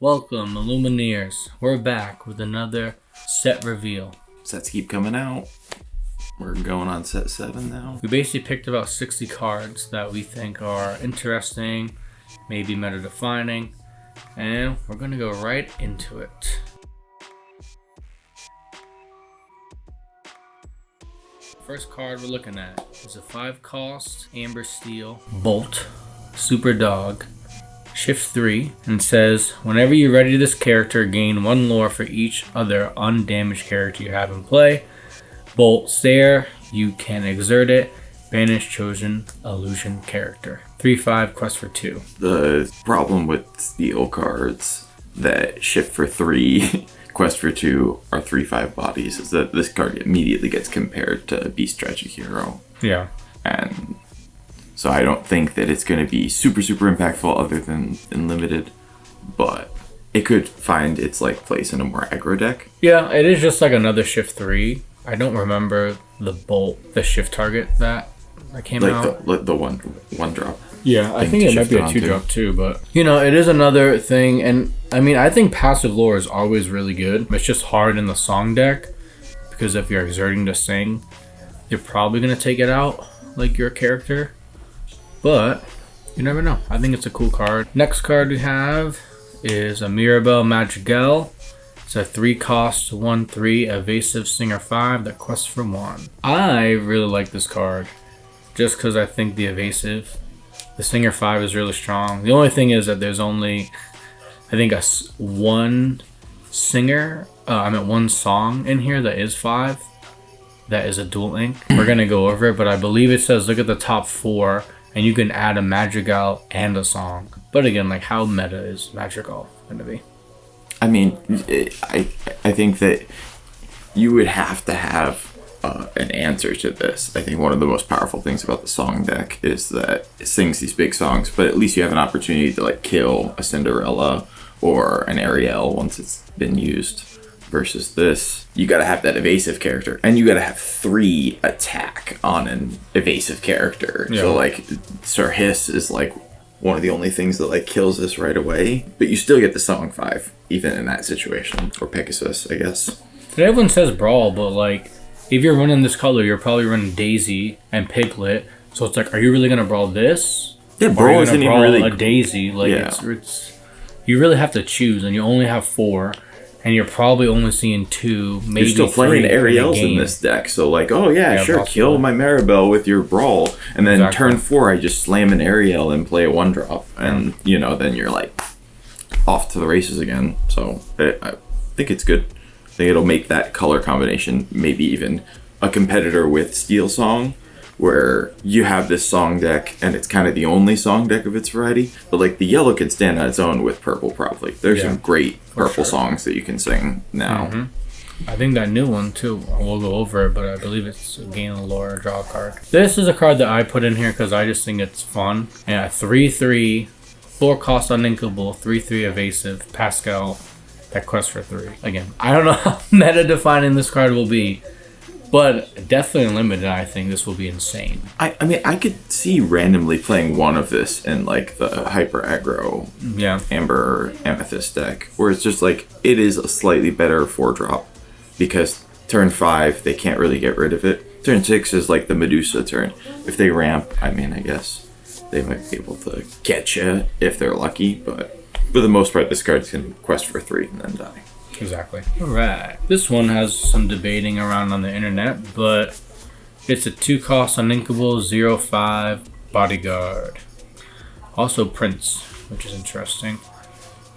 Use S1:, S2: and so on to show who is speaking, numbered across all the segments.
S1: Welcome, Illumineers. We're back with another set reveal.
S2: Sets keep coming out. We're going on set 7 now.
S1: We basically picked about 60 cards that we think are interesting, maybe meta defining, and we're going to go right into it. First card we're looking at is a 5-cost Amber Steel Bolt Super Dog. Shift 3 and says, whenever you ready this character, gain 1 lore for each other undamaged character you have in play. Bolt Stare, you can exert it. Banish chosen illusion character. 3/5 quest for 2.
S2: The problem with steel cards that shift for 3, quest for 2 are 3/5 bodies is that this card immediately gets compared to Beast Tragic Hero.
S1: Yeah.
S2: And so I don't think that it's going to be super impactful other than in limited, but it could find its place in a more aggro deck.
S1: Yeah, it is just like another shift 3. I don't remember the shift target that came out.
S2: The one drop.
S1: Yeah, I think it might be a 2-drop too, but it is another thing. And I mean, I think passive lore is always really good. It's just hard in the song deck because if you're exerting to sing, you're probably going to take it out like your character. But you never know. I think it's a cool card. Next card we have is a Mirabelle Madrigal. It's a 3-cost 1/3 evasive singer 5 that quests for 1. I really like this card just because I think the singer 5 is really strong. The only thing is that there's only, I think, one song in here that is 5. That is a dual ink. We're going to go over it, but I believe it says look at the top 4. And you can add a Madrigal and a song. But again, how meta is Madrigal going to be?
S2: I mean, I think that you would have to have an answer to this. I think one of the most powerful things about the song deck is that it sings these big songs, but at least you have an opportunity to kill a Cinderella or an Ariel once it's been used. Versus this, you gotta have that evasive character, and you gotta have 3 attack on an evasive character. Yeah. So Sir Hiss is one of the only things that kills this right away, but you still get the song 5 even in that situation. Or Pegasus, I guess.
S1: And everyone says Brawl, but if you're running this color, you're probably running Daisy and Piglet. So it's are you really gonna brawl this?
S2: Yeah, Brawl isn't even really
S1: a Daisy. It's you really have to choose, and you only have 4. And you're probably only seeing 2, maybe 3. You're still playing
S2: Ariels in this deck, so sure, possibly. Kill my Maribel with your Brawl, and then turn 4, I just slam an Ariel and play a 1-drop, and then you're off to the races again. So I think it's good. I think it'll make that color combination maybe even a competitor with Steel Song, where you have this song deck and it's kind of the only song deck of its variety, but the yellow can stand on its own with purple probably. There's some great purple songs that you can sing now.
S1: I think that new one too, we'll go over it, but I believe it's a gain a lore draw card. This is a card that I put in here because I just think it's fun. Yeah, 3/3, 4-cost uninkable, 3/3 evasive, Pascal, that quest for 3. Again, I don't know how meta defining this card will be, but definitely limited. I think this will be insane.
S2: I mean, I could see randomly playing one of this in the hyper aggro Amber Amethyst deck, where it's just it is a slightly better 4-drop because turn 5 they can't really get rid of it. Turn 6 is the Medusa turn. If they ramp, I mean, I guess they might be able to get you if they're lucky, but for the most part, this card's gonna quest for 3 and then die.
S1: Exactly. Alright. This one has some debating around on the internet, but it's a 2-cost uninkable 0/5 bodyguard. Also Prince, which is interesting.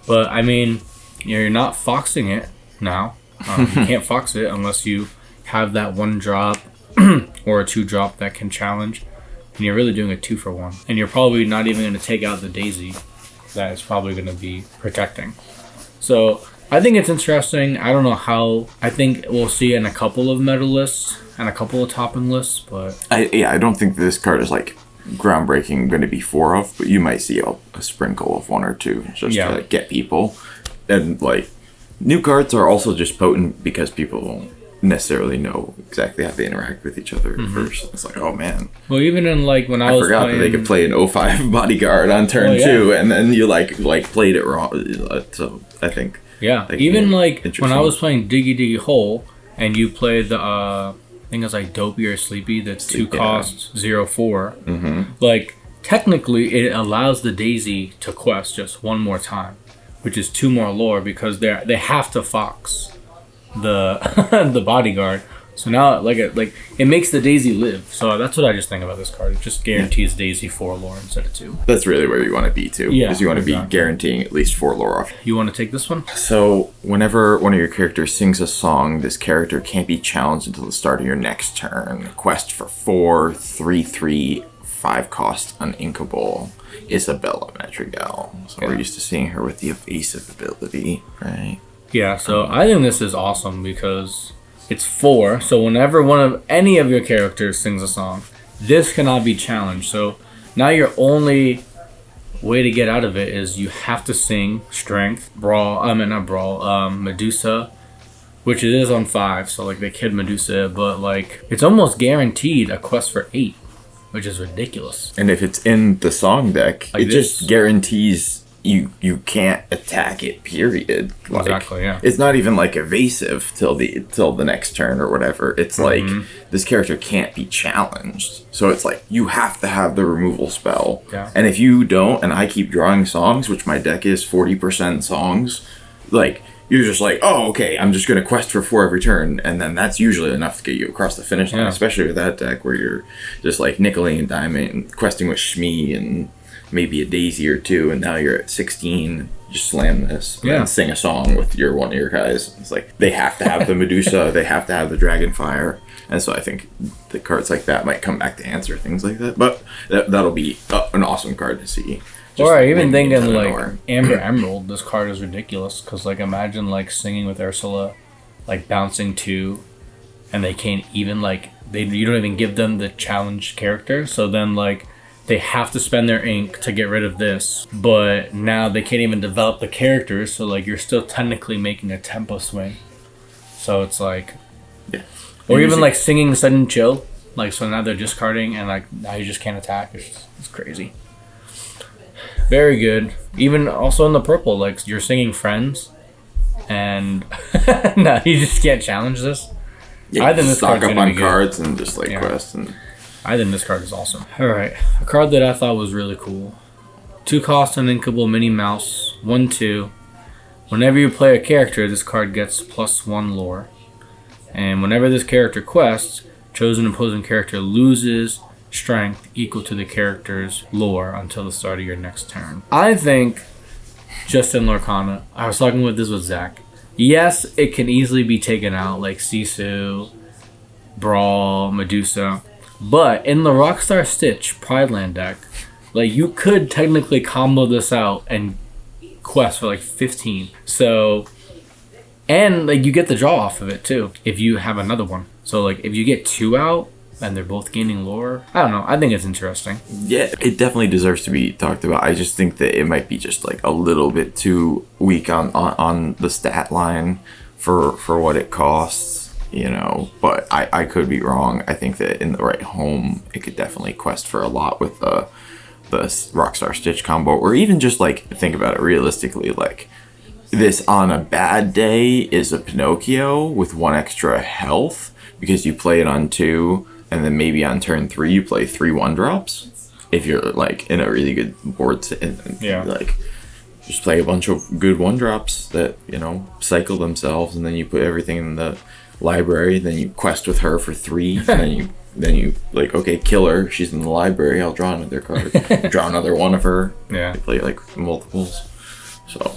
S1: But I mean, you're not foxing it now. You can't fox it unless you have that 1-drop or a 2-drop that can challenge. And you're really doing a 2-for-1. And you're probably not even going to take out the Daisy that is probably going to be protecting. So I think it's interesting. I don't know how. I think we'll see in a couple of meta lists and a couple of topping lists, but
S2: I don't think this card is groundbreaking going to be 4 of, but you might see a sprinkle of 1 or 2 just to get people. And new cards are also just potent because people necessarily know exactly how they interact with each other at first. It's like, oh man.
S1: Well, even in like when I was
S2: forgot
S1: playing,
S2: that they could play an O5 bodyguard on turn 2, and then you like played it wrong. So I think
S1: even like when I was playing Diggy Diggy Hole, and you played the I think it's like Dopey or Sleepy, that's 2 costs 0/4. Like technically, it allows the Daisy to quest just one more time, which is 2 more lore because they have to fox the the bodyguard. So now it makes the Daisy live. So that's what I just think about this card. It just guarantees Daisy 4 lore instead of 2.
S2: That's really where you want to be too.
S1: Yeah,
S2: because you want to be guaranteeing at least 4 lore off.
S1: You want to take this one?
S2: So whenever one of your characters sings a song, this character can't be challenged until the start of your next turn. Quest for 4, 3/3, 5 cost uninkable. Isabella Madrigal. So we're used to seeing her with the evasive ability, right?
S1: Yeah, so I think this is awesome because it's 4. So whenever any of your characters sings a song, this cannot be challenged. So now your only way to get out of it is you have to sing Strength, Medusa, which it is on 5. So like they kid Medusa, but like it's almost guaranteed a quest for 8, which is ridiculous.
S2: And if it's in the song deck,
S1: like
S2: it just guarantees you can't attack it, period. Like,
S1: exactly, yeah.
S2: It's not even like evasive till the next turn or whatever. It's like this character can't be challenged. So it's like you have to have the removal spell.
S1: Yeah.
S2: And if you don't, and I keep drawing songs, which my deck is 40% songs, like you're just like, oh, okay, I'm just gonna quest for 4 every turn, and then that's usually enough to get you across the finish line, especially with that deck where you're just like nickeling and diming and questing with Shmee and maybe a Daisy or 2, and now you're at 16. You slam this and sing a song with one of your guys. It's like they have to have the Medusa, they have to have the Dragonfire, and so I think the cards like that might come back to answer things like that. But that'll be an awesome card to see.
S1: Or I even thinking like Amber Emerald, this card is ridiculous because like imagine like singing with Ursula, like bouncing 2, and they can't even like you don't even give them the challenge character, so then like they have to spend their ink to get rid of this, but now they can't even develop the characters, so like you're still technically making a tempo swing. So it's like, or even like singing Sudden Chill, like so now they're discarding and like now you just can't attack. It's crazy. Very good. Even also in the purple, like you're singing Friends, and no, you just can't challenge this.
S2: Yeah, I think this stock up on cards and just like quest and.
S1: I think this card is awesome. Alright, a card that I thought was really cool. 2 cost uninkable Minnie Mouse, 1/2. Whenever you play a character, this card gets +1 lore. And whenever this character quests, chosen opposing character loses strength equal to the character's lore until the start of your next turn. I think, just in Lorcana, I was talking with Zach. Yes, it can easily be taken out, like Sisu, Brawl, Medusa. But in the Rockstar Stitch Pride Land deck, like you could technically combo this out and quest for like 15. So, and like you get the draw off of it too if you have another one. So like if you get 2 out and they're both gaining lore, I don't know. I think it's interesting.
S2: Yeah, it definitely deserves to be talked about. I just think that it might be just like a little bit too weak on the stat line for what it costs. You know, but I could be wrong. I think that in the right home, it could definitely quest for a lot with the Rockstar Stitch combo, or even just like think about it realistically. Like this on a bad day is a Pinocchio with 1 extra health because you play it on 2, and then maybe on turn 3 you play 3 1-drops. If you're like in a really good board, like just play a bunch of good 1-drops that cycle themselves, and then you put everything in the library, then you quest with her for 3, and then you like, okay, kill her, she's in the library, I'll draw another card. Draw another one of her. You play like multiples. So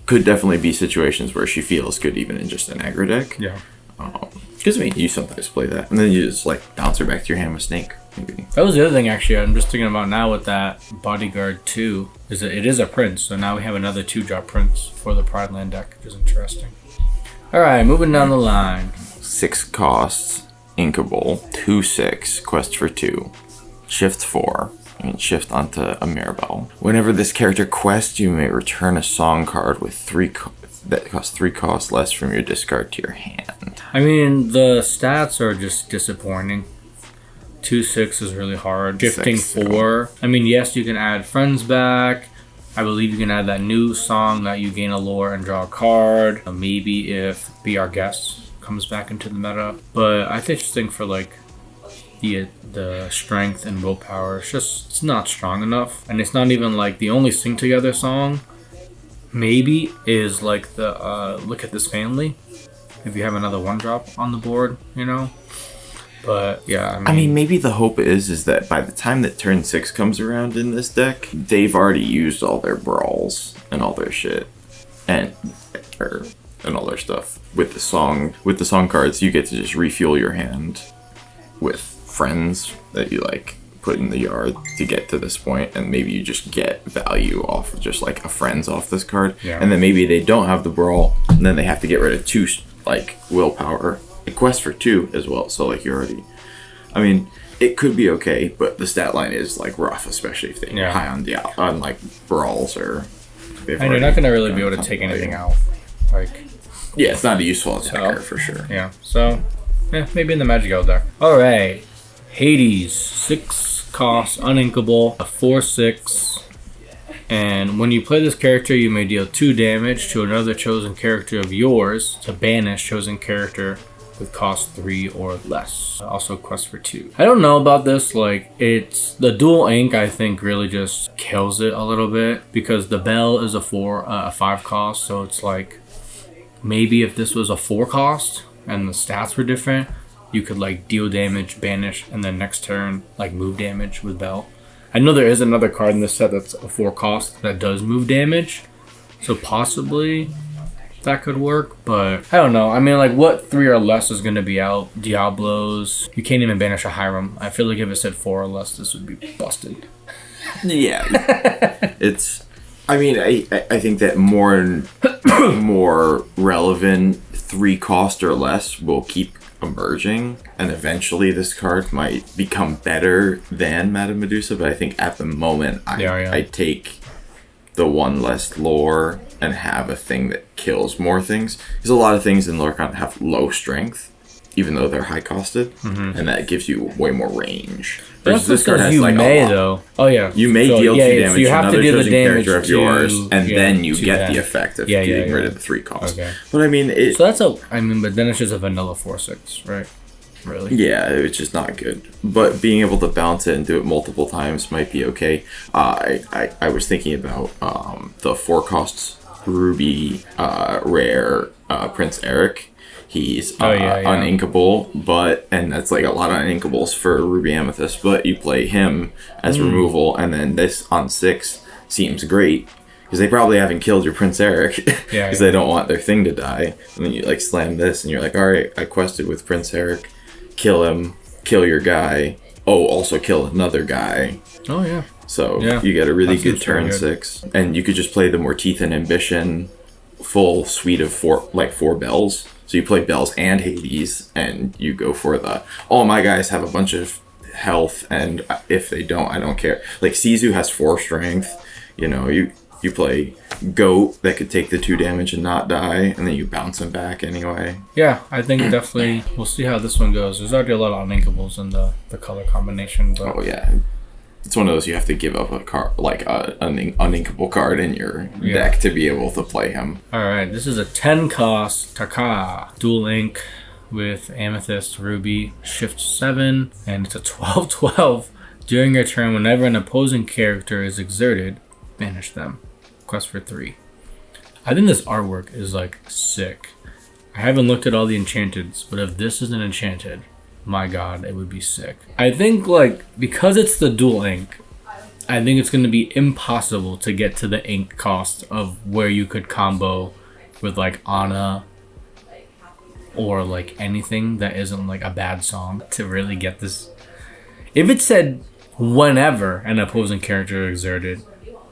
S2: could definitely be situations where she feels good even in just an aggro deck. Because you sometimes play that, and then you just like bounce her back to your hand with Snake. Maybe.
S1: That was the other thing actually I'm just thinking about now with that Bodyguard 2, is that it is a prince, so now we have another 2-drop prince for the Pride Land deck, which is interesting. Alright, moving down the line.
S2: 6 costs, inkable, 2/6, quest for 2, shift 4, and shift onto a Mirabelle. Whenever this character quests, you may return a song card with that costs 3 costs less from your discard to your hand.
S1: I mean, the stats are just disappointing. 2/6 is really hard. Shifting 4. I mean, yes, you can add friends back. I believe you can add that new song that you gain a lore and draw a card. Maybe if Be Our Guest comes back into the meta. But I just think for like the strength and willpower, it's not strong enough. And it's not even like the only sing together song maybe is like the Look at This Family. If you have another 1-drop on the board, you know. But yeah,
S2: I mean, maybe the hope is that by the time that turn 6 comes around in this deck, they've already used all their brawls and all their shit, and all their stuff. With the song cards, you get to just refuel your hand with friends that you like put in the yard to get to this point, and maybe you just get value off of just like a friends off this card, and then maybe they don't have the brawl, and then they have to get rid of 2 like willpower. A quest for 2 as well, so like you already, I mean, it could be okay, but the stat line is like rough, especially if they're high on like brawls or.
S1: And you're not gonna really be able to take anything out, like.
S2: Yeah, it's not a useful attacker for sure.
S1: Yeah, so maybe in the Magic Isle deck. All right, Hades, 6 cost, uninkable, a 4/6. And when you play this character, you may deal 2 damage to another chosen character of yours to banish chosen character with cost 3 or less. Also quest for 2. I don't know about this, like it's the dual ink I think really just kills it a little bit because the bell is a 5 cost, so it's like maybe if this was a 4 cost and the stats were different, you could like deal damage, banish, and then next turn like move damage with bell. I know there is another card in this set that's a 4 cost that does move damage, so possibly that could work, but I don't know. I mean, like, what 3 or less is going to be out? Diablos. You can't even banish a Hiram. I feel like if it said 4 or less, this would be busted.
S2: Yeah. I mean, I think that more relevant 3 cost or less will keep emerging, and eventually this card might become better than Madame Medusa, but I think at the moment I take the 1 less lore and have a thing that kills more things, because a lot of things in Lorcana have low strength even though they're high costed, and that gives you way more range.
S1: That's this card has like a lot. Though. Oh yeah,
S2: you may deal 2 damage
S1: you
S2: to
S1: have
S2: another
S1: to deal
S2: chosen
S1: the
S2: character of yours, and then you get
S1: that.
S2: the effect of getting rid of the 3 cost.
S1: Okay.
S2: But I mean,
S1: but then it's just a vanilla 4/6, right? Really?
S2: Yeah, it's just not good. But being able to bounce it and do it multiple times might be okay. I was thinking about the 4 costs Ruby rare Prince Eric. He's uninkable, and that's like a lot of uninkables for Ruby Amethyst, but you play him as removal, and then this on 6 seems great because they probably haven't killed your Prince Eric because they don't want their thing to die, and then you like slam this and you're like, all right, I quested with Prince Eric, kill him, kill your guy, also kill another guy.
S1: Oh yeah.
S2: So you get a really good turn 6, and you could just play the Morteeth and Ambition full suite of 4 bells. So you play bells and Hades, and you go for all my guys have a bunch of health, and if they don't, I don't care. Like Sisu has 4 strength. You know, you play Goat that could take the 2 damage and not die, and then you bounce him back anyway. Yeah, I think definitely we'll see how this one goes. There's already a lot of uninkables in the color combination. But... Oh yeah. It's one of those you have to give up a card, like an uninkable card in your deck to be able to play him. Alright, this is a 10 cost Taka. Dual ink with Amethyst, Ruby, Shift 7, and it's a 12/12. During your turn, whenever an opposing character is exerted, banish them. Quest for 3. I think this artwork is like sick. I haven't looked at all the enchanteds, but if this is an enchanted, my god, it would be sick. I think like because it's the dual ink, I think it's going to be impossible to get to the ink cost of where you could combo with like Ana or like anything that isn't like a bad song to really get this. If it said whenever an opposing character exerted,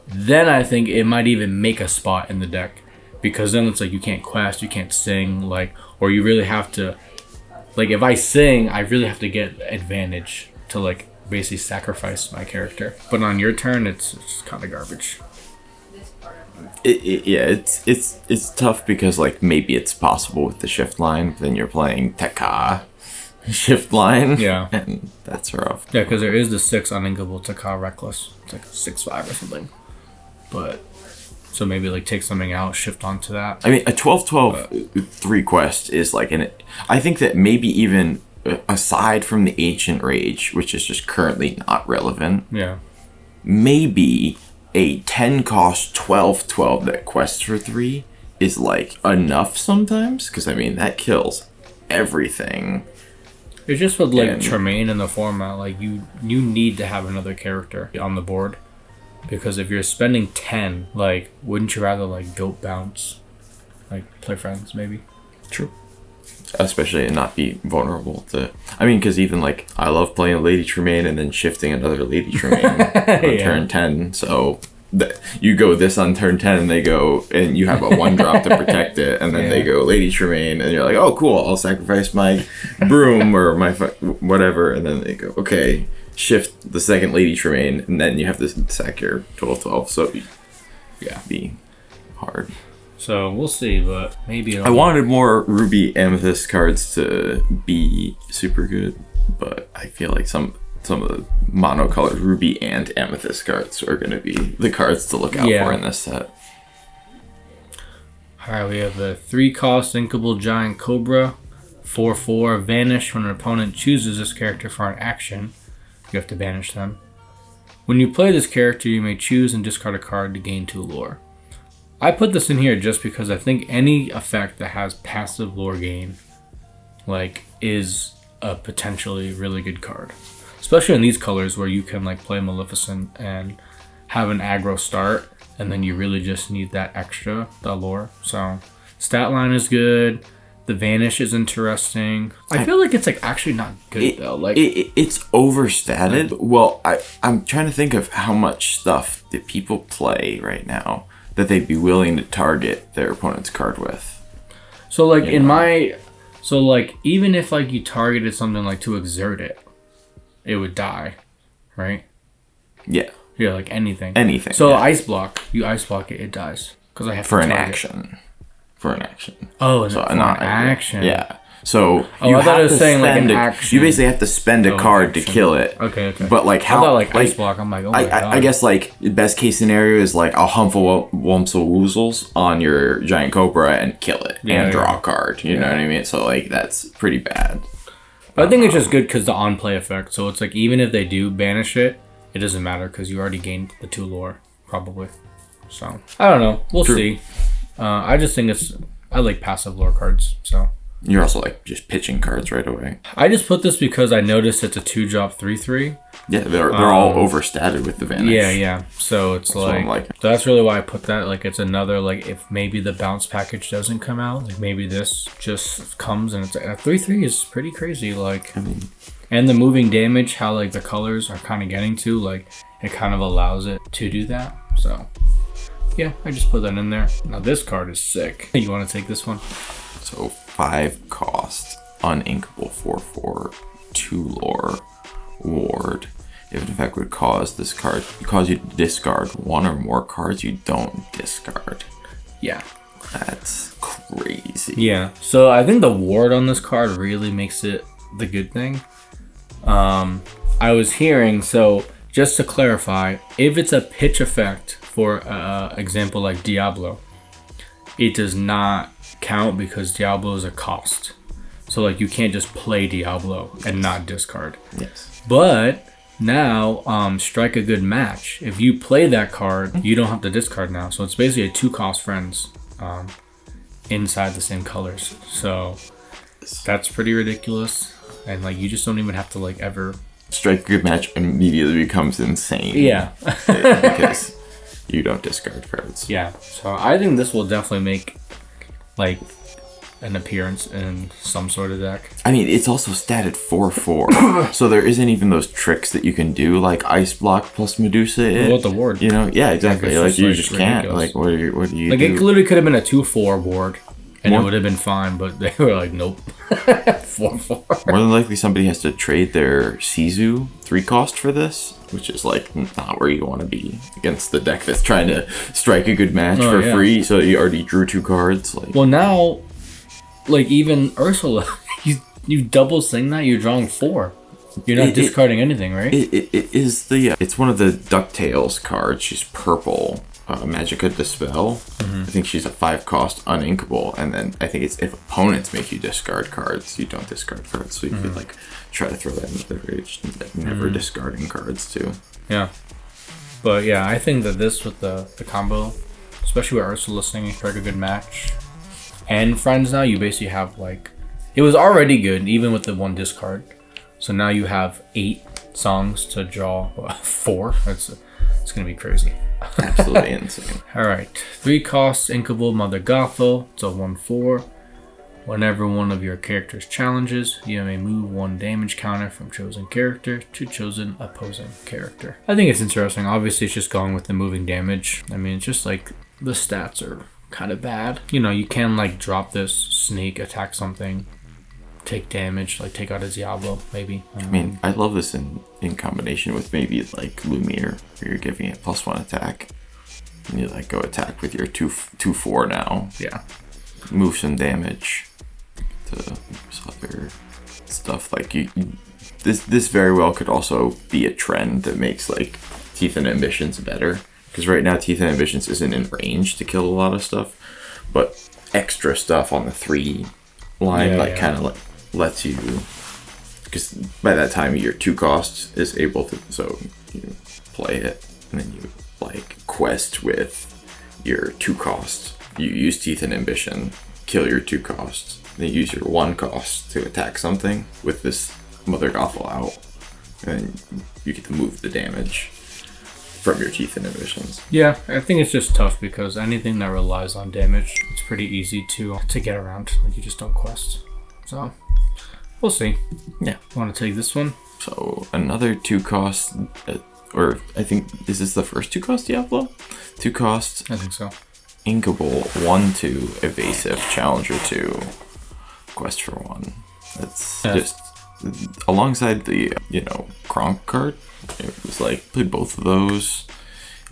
S2: then I think it might even make a spot in the deck, because then it's like you can't quest, you can't sing, like, or you really have to. Like, if I sing, I really have to get advantage to, like, basically sacrifice my character. But on your turn, it's kind of garbage. Yeah, it's tough because like maybe it's possible with the shift line, but then you're playing Tekka shift line.
S1: Yeah.
S2: And that's rough.
S1: Yeah, because there is the 6 uninkable Taka Reckless. It's like 6/5 or something. But, so maybe like take something out, shift onto that.
S2: I mean, a 12/12 3 quest is like I think that maybe even aside from the Ancient Rage, which is just currently not relevant,
S1: Yeah.
S2: maybe a 10 cost 12/12 that quests for 3 is like enough sometimes. Because I mean, that kills everything.
S1: It's just with like
S2: And-
S1: Tremaine in the format, like you need to have another character on the board. Because if you're spending 10, like, wouldn't you rather like Goat Bounce? Like play friends maybe?
S2: True. Especially and not be vulnerable to. I mean, because even like I love playing a Lady Tremaine and then shifting another Lady Tremaine on turn 10. So you go this on turn 10 and they go, and you have a 1-drop to protect it, and then they go Lady Tremaine, and you're like, oh cool, I'll sacrifice my broom or my whatever, and then they go, okay, shift the second Lady Tremaine, and then you have to sack your 12/12. So
S1: Yeah.
S2: be hard.
S1: So we'll see, but maybe
S2: I wanted more Ruby Amethyst cards to be super good, but I feel like some of the monocolored Ruby and Amethyst cards are going to be the cards to look out for in this set.
S1: Alright, we have the 3-cost Inkable Giant Cobra, 4/4, Vanish. When an opponent chooses this character for an action, you have to banish them. When you play this character, you may choose and discard a card to gain 2 lore. I put this in here just because I think any effect that has passive lore gain, like, is a potentially really good card. Especially in these colors where you can like play Maleficent and have an aggro start, and then you really just need that extra, the lore. So stat line is good. The Vanish is interesting. I feel like it's like actually not good though. Like
S2: it's overstated. Well, I'm trying to think of how much stuff that people play right now that they'd be willing to target their opponent's card with.
S1: so like even if like you targeted something like to exert it, it would die, right?
S2: Yeah.
S1: Yeah, like anything.
S2: Anything.
S1: So
S2: yeah.
S1: ice block, you ice block it, it dies because I have
S2: for
S1: to
S2: an
S1: target.
S2: action. For an action.
S1: Oh,
S2: So
S1: for an
S2: not
S1: action.
S2: Yeah. So
S1: Oh,
S2: you
S1: I thought
S2: have
S1: it was
S2: to
S1: saying like
S2: spend
S1: an
S2: a,
S1: action.
S2: you basically have to spend a card to
S1: action.
S2: kill it.
S1: Okay.
S2: But like how
S1: I thought like ice block. I'm like, oh my god.
S2: I guess like the best case scenario is like I'll Humphle Wumpsel Woozles on your Giant Cobra and kill it and draw a card. You know what I mean? So like that's pretty bad.
S1: But I think it's just good because the on play effect. So it's like even if they do banish it, it doesn't matter because you already gained the 2 lore probably. So I don't know. We'll see. I just think I like passive lore cards. So
S2: You're also like just pitching cards right away.
S1: I just put this because I noticed it's a 2-drop 3/3.
S2: Yeah, they're all overstated with the Vanish.
S1: Yeah. So it's like so that's really why I put that. Like it's another like if maybe the bounce package doesn't come out, like maybe this just comes and it's a 3/3 is pretty crazy. Like and the moving damage, how like the colors are kind of getting to, like it kind of allows it to do that. So yeah, I just put that in there. Now this card is sick. You want to take this one?
S2: So 5 cost, uninkable 4/4, 2 lore, ward. If an effect would cause you to discard 1 or more cards you don't discard.
S1: Yeah.
S2: That's crazy.
S1: Yeah. So I think the ward on this card really makes it the good thing. I was hearing, so just to clarify, if it's a pitch effect, for example like Diablo, it does not count because Diablo is a cost. So like you can't just play Diablo and not discard.
S2: Yes.
S1: But now strike a good match. If you play that card, you don't have to discard now. So it's basically a 2-cost friends inside the same colors. So that's pretty ridiculous. And like you just don't even have to like ever
S2: Strike a good match immediately becomes insane.
S1: Yeah.
S2: Because you don't discard cards.
S1: Yeah. So I think this will definitely make like an appearance in some sort of deck.
S2: I mean, it's also statted 4/4, so there isn't even those tricks that you can do, like Ice Block plus Medusa.
S1: What about the ward?
S2: You know, yeah, exactly.
S1: Like,
S2: like you
S1: like
S2: just can't.
S1: ridiculous.
S2: Like, what do you
S1: Like
S2: do?
S1: it literally could have been a 2/4 ward, and
S2: More?
S1: it would have been fine. But they were like, nope. 4/4.
S2: More than likely, somebody has to trade their Sisu 3-cost for this, which is like not where you want to be against the deck that's trying to strike a good match for free. So you already drew 2 cards. Like,
S1: well, now, like even Ursula, you double sing that, you're drawing 4. You're not discarding anything, right?
S2: It is the it's one of the DuckTales cards. She's purple. Magica Dispel. I think she's a 5-cost uninkable, and then I think it's if opponents make you discard cards, you don't discard cards. So you could like try to throw that into the rage, like, never discarding cards too.
S1: Yeah, but yeah, I think that this with the combo, especially with Ursula singing, strike a good match, and friends. Now you basically have like it was already good even with the 1 discard, so now you have 8 songs to draw 4. It's gonna be crazy.
S2: Absolutely insane.
S1: Alright, 3 costs, Inkable Mother Gothel. It's a 1/4. Whenever one of your characters challenges, you may move 1 damage counter from chosen character to chosen opposing character. I think it's interesting. Obviously, it's just going with the moving damage. I mean, it's just like the stats are kind of bad. You know, you can like drop this, sneak, attack something, take damage, like take out a Diablo, maybe.
S2: I mean, I love this in combination with maybe like Lumiere, where you're giving it +1 attack. And you like go attack with your 2/4 now.
S1: Yeah.
S2: Move some damage to some other stuff. Like this very well could also be a trend that makes like Teeth and Ambitions better. Because right now Teeth and Ambitions isn't in range to kill a lot of stuff, but extra stuff on the 3 line kind of like lets you, because by that time your 2 costs is able to, so you play it and then you like quest with your 2 costs. You use Teeth and Ambition, kill your 2 costs, then you use your 1 cost to attack something with this Mother Gothel out, and then you get to move the damage from your Teeth and Ambitions.
S1: Yeah, I think it's just tough because anything that relies on damage, it's pretty easy to get around. Like you just don't quest. So we'll see.
S2: Yeah.
S1: Want to take this one?
S2: So another 2 cost, or I think is this the first 2 cost Diablo? 2 costs.
S1: I think so.
S2: Inkable 1/2 evasive challenger 2 quest for 1. That's just alongside the Kronk card. It was like played both of those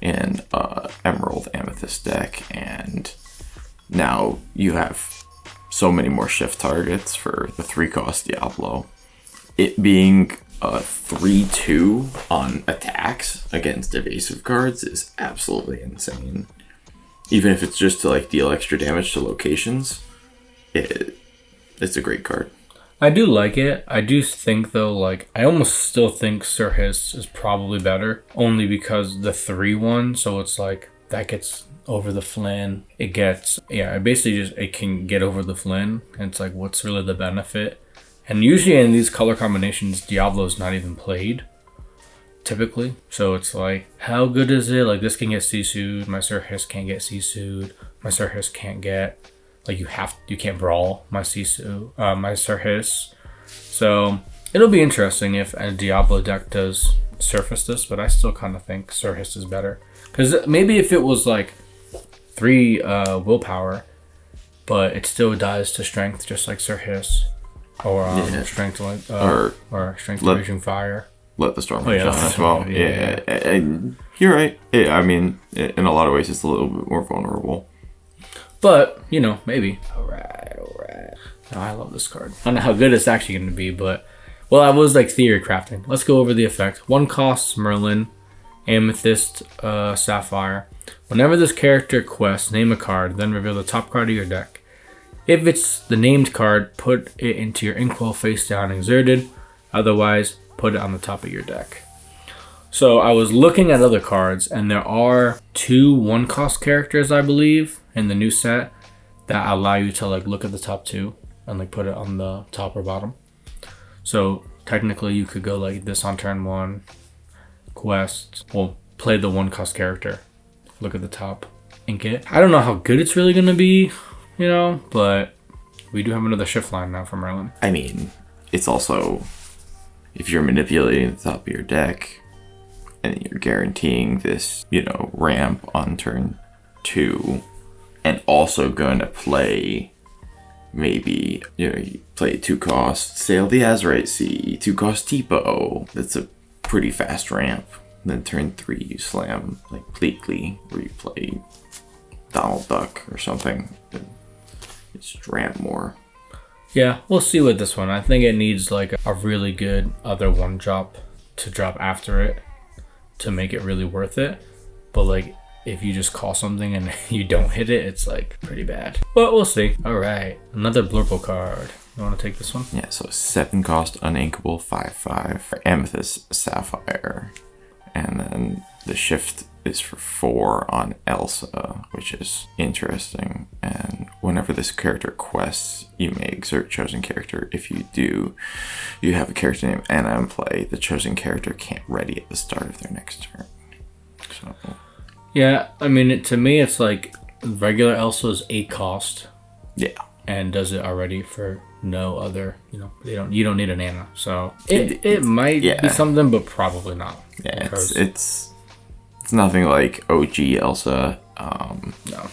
S2: in Emerald Amethyst deck, and now you have so many more shift targets for the 3 cost Diablo. It being 3/2 on attacks against evasive cards is absolutely insane. Even if it's just to like deal extra damage to locations, it's a great card.
S1: I do like it. I do think though, like I almost still think Sir Hiss is probably better, only because the 3/1. So it's like that gets over the Flynn. It gets it basically just it can get over the Flynn. And it's like what's really the benefit? And usually in these color combinations, Diablo's not even played, typically. So it's like, how good is it? Like this can get Sisu'd, my Sir Hiss can't get Sisu'd, my Sir Hiss can't get, like you can't brawl my Sisu, my Sir Hiss. So it'll be interesting if a Diablo deck does surface this, but I still kind of think Sir Hiss is better. Because maybe if it was like 3 willpower, but it still dies to strength just like Sir Hiss. Or strength like or strength to raging fire.
S2: Let the storm rage on as well. Yeah. And you're right. I mean, in a lot of ways, it's a little bit more vulnerable.
S1: But maybe. All right. No, I love this card. I don't know how good it's actually going to be, but I was like theory crafting. Let's go over the effect. 1 cost Merlin, Amethyst, Sapphire. Whenever this character quests, name a card, then reveal the top card of your deck. If it's the named card, put it into your inkwell face down exerted. Otherwise, put it on the top of your deck. So I was looking at other cards, and there are 2 1-cost characters, I believe, in the new set that allow you to like look at the top 2 and like put it on the top or bottom. So technically, you could go like this on turn 1, quest, play the 1-cost character, look at the top, ink it. I don't know how good it's really gonna be. But we do have another shift line now from Merlin.
S2: I mean, it's also, if you're manipulating the top of your deck and you're guaranteeing this, ramp on turn 2, and also going to play maybe, you play 2-cost Sail the Azurite Sea, 2-cost Tipo. That's a pretty fast ramp. Then turn 3, you slam like Pleakley, where you play Donald Duck or something. Just ramp more.
S1: Yeah, we'll see with this one. I think it needs like a really good other one drop to drop after it to make it really worth it. But like, if you just call something and you don't hit it, it's like pretty bad. But we'll see. All right, another Blurple card. You want to take this one?
S2: Yeah, so 7-cost Uninkable 5/5 Amethyst Sapphire. And then the shift is for 4 on Elsa, which is interesting. And whenever this character quests, you may exert chosen character. If you do, you have a character named Anna in play. The chosen character can't ready at the start of their next turn. So,
S1: yeah, I mean, to me, it's like regular Elsa is 8-cost.
S2: Yeah.
S1: And does it already for no other, you don't need an Anna. So it might be something, but probably not.
S2: Yeah, it's nothing like OG Elsa.
S1: No.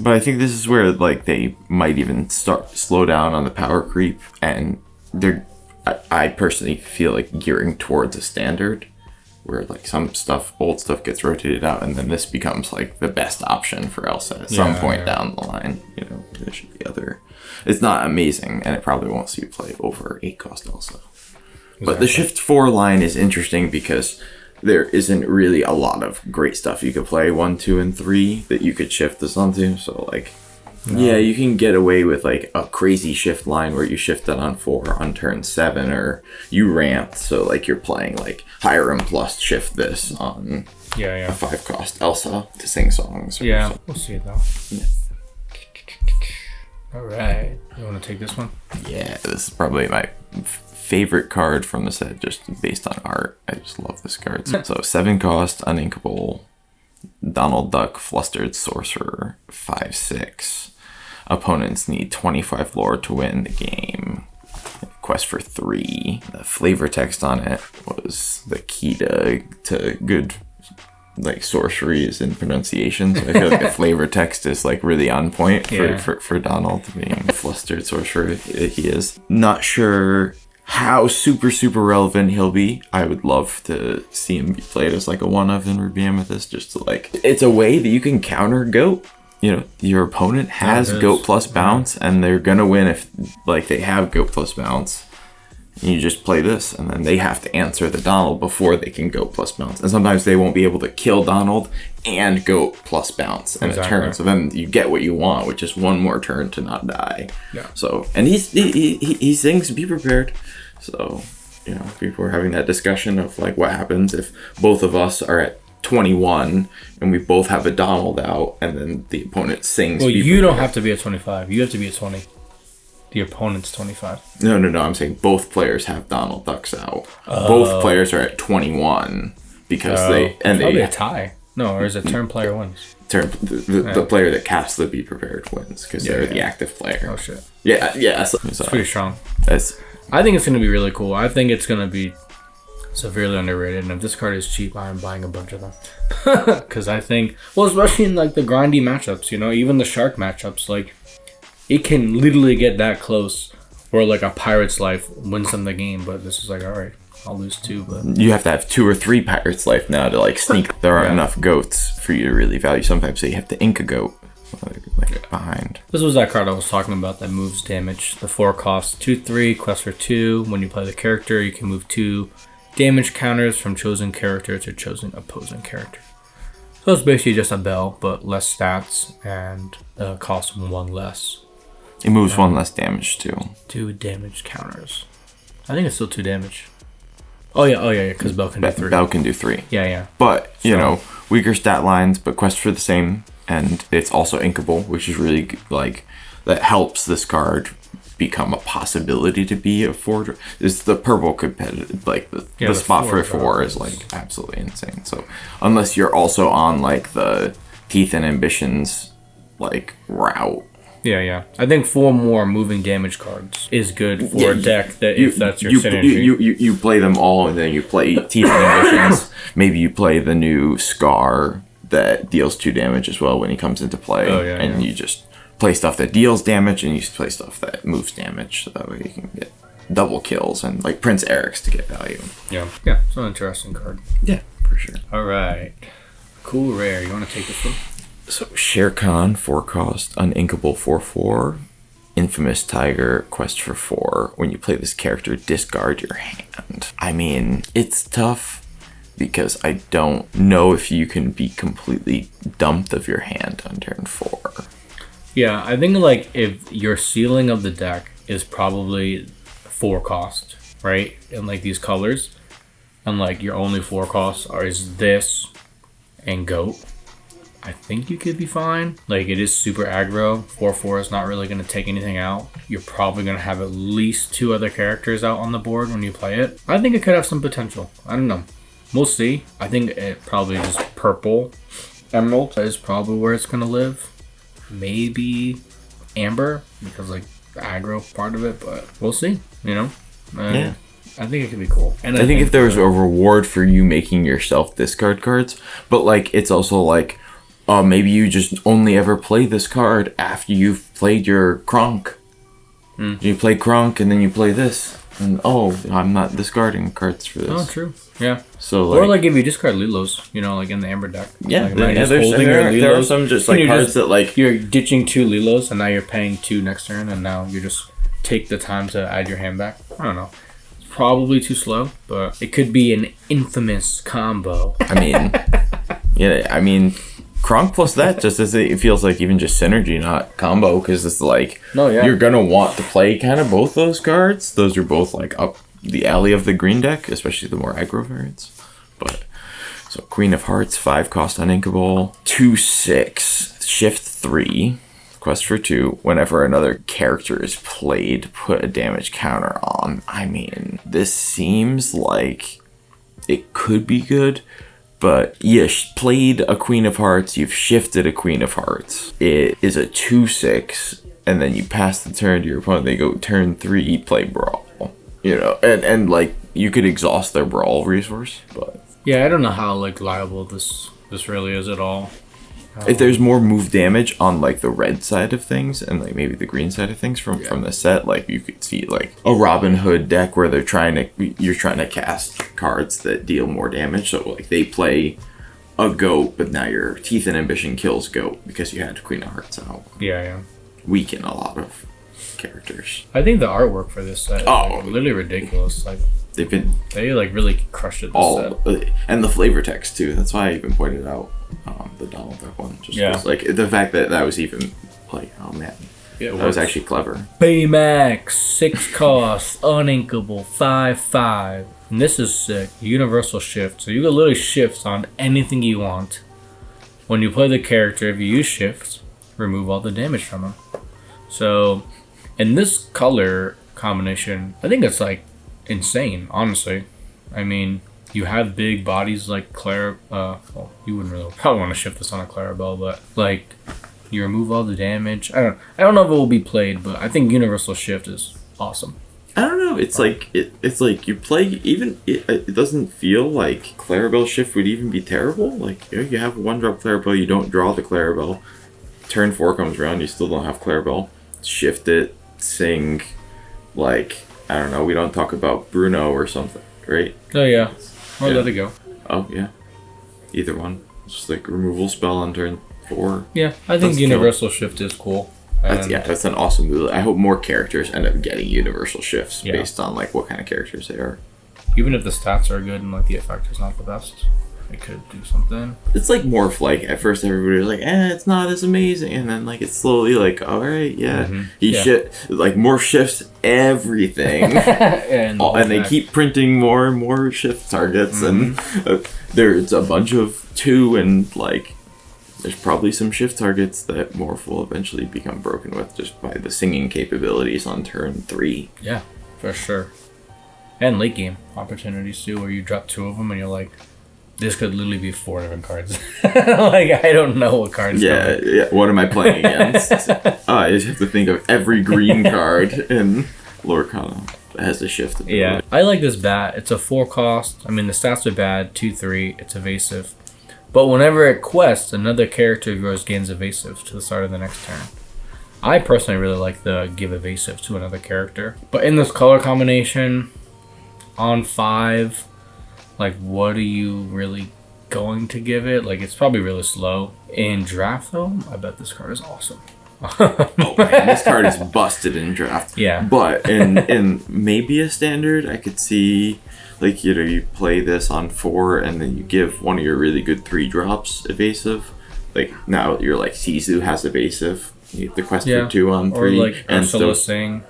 S2: But I think this is where like they might even slow down on the power creep, and I personally feel like gearing towards a standard where like some old stuff gets rotated out, and then this becomes like the best option for Elsa at some point down the line. There should be other. It's not amazing, and it probably won't see you play over 8-cost Elsa. Exactly. But the shift 4 line is interesting because there isn't really a lot of great stuff you could play 1, 2, and 3 that you could shift this onto. So like, yeah, you can get away with like a crazy shift line where you shift it on 4 on turn 7, or you ramped. So like you're playing like Hiram plus shift this on a 5-cost Elsa to sing songs.
S1: Yeah, we'll see though. Yeah. All right, you want to take this one?
S2: Yeah, this is probably my favorite card from the set, just based on art. I just love this card. So 7-cost Uninkable Donald Duck Flustered Sorcerer 5/6. Opponents need 25 lore to win the game. Quest for 3. The flavor text on it was the key to good like sorcery is in pronunciation. So I feel like the flavor text is like really on point for Donald being flustered sorcerer. He is. Not sure how super relevant he'll be. I would love to see him be played as like a one-of in Ruby Amethyst, just to like, it's a way that you can counter Goat. Your opponent has Goat plus bounce, and they're gonna win if like they have Goat plus bounce. And you just play this, and then they have to answer the Donald before they can Goat plus bounce. And sometimes they won't be able to kill Donald and Goat plus bounce in a turn. So then you get what you want, which is one more turn to not die. Yeah. So, and he sings "Be Prepared." So, people are having that discussion of like what happens if both of us are at 21 and we both have a Donald out, and then the opponent sings.
S1: Well, you don't have to be at 25. You have to be at 20. The opponent's 25.
S2: No. I'm saying both players have Donald Ducks out. Both players are at 21 because
S1: probably a tie. No, or is it turn player wins?
S2: The player that casts the Be Prepared wins because they're the active player.
S1: Oh shit.
S2: Yeah. So,
S1: it's pretty strong.
S2: I
S1: think it's gonna be really cool. I think it's gonna be severely underrated, and if this card is cheap, I'm buying a bunch of them. Because I think, well, especially in like the grindy matchups, even the shark matchups, like it can literally get that close where like a Pirate's Life wins them the game, but this is like, all right, I'll lose 2, but
S2: you have to have 2 or 3 Pirate's Life now to like sneak. There aren't enough goats for you to really value. Sometimes you have to ink a goat like behind.
S1: This was that card I was talking about that moves damage. The 4 costs 2/3, quest for 2. When you play the character, you can move 2 damage counters from chosen character to chosen opposing character. So it's basically just a bell, but less stats and costs 1 less.
S2: It moves 1 less damage too.
S1: 2 damage counters. I think it's still 2 damage. Oh yeah, because Bell can do 3.
S2: Bell can do 3.
S1: Yeah.
S2: But, weaker stat lines, but quest for the same, and it's also inkable, which is really, like, that helps this card become a possibility to be a 4. It's the purple competitive, like, the spot for 4 is, like, absolutely insane. So, unless you're also on, like, the Teeth and Ambitions, like, route.
S1: Yeah. I think 4 more moving damage cards is good for a deck if that's your synergy.
S2: You play them all, and then you play Teeth and Ambitions. Maybe you play the new Scar that deals 2 damage as well when he comes into play.
S1: Oh, yeah,
S2: and you just play stuff that deals damage, and you play stuff that moves damage. So that way you can get double kills and like Prince Eric's to get value.
S1: Yeah, it's an interesting card.
S2: Yeah, for sure.
S1: All right, cool rare. You want to take this one?
S2: So Shere Khan, 4 cost, uninkable 4/4. Infamous Tiger, quest for 4. When you play this character, discard your hand. I mean, it's tough because I don't know if you can be completely dumped of your hand on turn 4.
S1: Yeah, I think like if your ceiling of the deck is probably 4 cost, right? And like these colors, and like your only 4 costs is this and goat. I think you could be fine. Like it is super aggro. 4/4 is not really going to take anything out. You're probably going to have at least 2 other characters out on the board when you play it. I think it could have some potential. I don't know. We'll see. I think it probably just purple. Emerald is probably where it's going to live. Maybe amber because like the aggro part of it, but we'll see. You know?
S2: Yeah.
S1: I think it could be cool. And
S2: I think if there was a reward for you making yourself discard cards, but like it's also like, maybe you just only ever play this card after you've played your Kronk. You play Kronk and then you play this. And I'm not discarding cards for this.
S1: Oh, true. Yeah.
S2: So
S1: or like if you discard Lilos, you know, like in the Amber deck.
S2: Yeah,
S1: like,
S2: there are some just like cards that like...
S1: You're ditching 2 Lilos and now you're paying 2 next turn and now you just take the time to add your hand back. I don't know. It's probably too slow, but it could be an infamous combo.
S2: I mean... Kronk plus that, just as it feels like even just synergy, not combo, because it's like you're gonna want to play kind of both those cards. Those are both like up the alley of the green deck, especially the more aggro variants. But so Queen of Hearts, 5 cost uninkable, 2/6, shift 3, quest for 2. Whenever another character is played, put a damage counter on. I mean, this seems like it could be good. But you played a Queen of Hearts, you've shifted a Queen of Hearts. It is a 2/6, and then you pass the turn to your opponent. They go turn 3, play Brawl. You know, and like you could exhaust their Brawl resource, but
S1: yeah, I don't know how like liable this really is at all.
S2: If there's more move damage on like the red side of things and like maybe the green side of things from the set, like you could see like a Robin Hood deck where you're trying to cast cards that deal more damage. So like they play a goat, but now your Teeth and Ambition kills goat because you had Queen of Hearts out.
S1: Yeah.
S2: Weaken a lot of characters.
S1: I think the artwork for this set is like, literally ridiculous. Like they like really crushed it.
S2: And the flavor text too. That's why I even pointed out the Donald Duck one. Just like the fact that was even like, oh man, that was actually clever.
S1: Baymax, 6 cost, uninkable, 5/5. And this is sick. Universal shift. So you can literally shift on anything you want. When you play the character, if you use shift, remove all the damage from him. So in this color combination, I think it's like insane, honestly. I mean, you have big bodies like Clara. You wouldn't really probably want to shift this on a Clarabelle, but like you remove all the damage. I don't know if it will be played, but I think Universal Shift is awesome.
S2: I don't know. It's like it's like you play even. It doesn't feel like Clarabelle Shift would even be terrible. Like you have 1-drop Clarabelle, you don't draw the Clarabelle. Turn 4 comes around, you still don't have Clarabelle. Shift it, sing, like I don't know. We don't talk about Bruno or something, right?
S1: Oh yeah. Or let it go.
S2: Oh yeah. Either one. Just like removal spell on turn 4.
S1: Yeah, I think Universal Shift is cool.
S2: That's an awesome move. I hope more characters end up getting Universal Shifts based on like what kind of characters they are.
S1: Even if the stats are good and like the effect is not the best, it could do something.
S2: It's like Morph. Like at first everybody was like, it's not as amazing, and then like it's slowly like, all right, like Morph shifts everything, and they keep printing more and more shift targets, and there's a bunch of 2, and like there's probably some shift targets that Morph will eventually become broken with just by the singing capabilities on turn 3.
S1: Yeah, for sure. And late game opportunities too, where you drop 2 of them and you're like, this could literally be 4 different cards. Like, I don't know what cards.
S2: Yeah. What am I playing against? I just have to think of every green card in Lorcana that has a shift ability.
S1: Yeah, I like this bat. It's a 4 cost. I mean, the stats are bad. 2/3. It's evasive. But whenever it quests, another character of yours gains evasive to the start of the next turn. I personally really like the give evasive to another character. But in this color combination, on 5, like, what are you really going to give it? Like, it's probably really slow. In draft, though, I bet this card is awesome.
S2: Oh man, this card is busted in draft.
S1: Yeah.
S2: But in maybe a standard, I could see, like, you know, you play this on 4 and then you give one of your really good 3 drops evasive. Like, now you're like, Sisu has evasive. You get the quest for 2 on 3.
S1: Or like
S2: and
S1: Ursula Singh.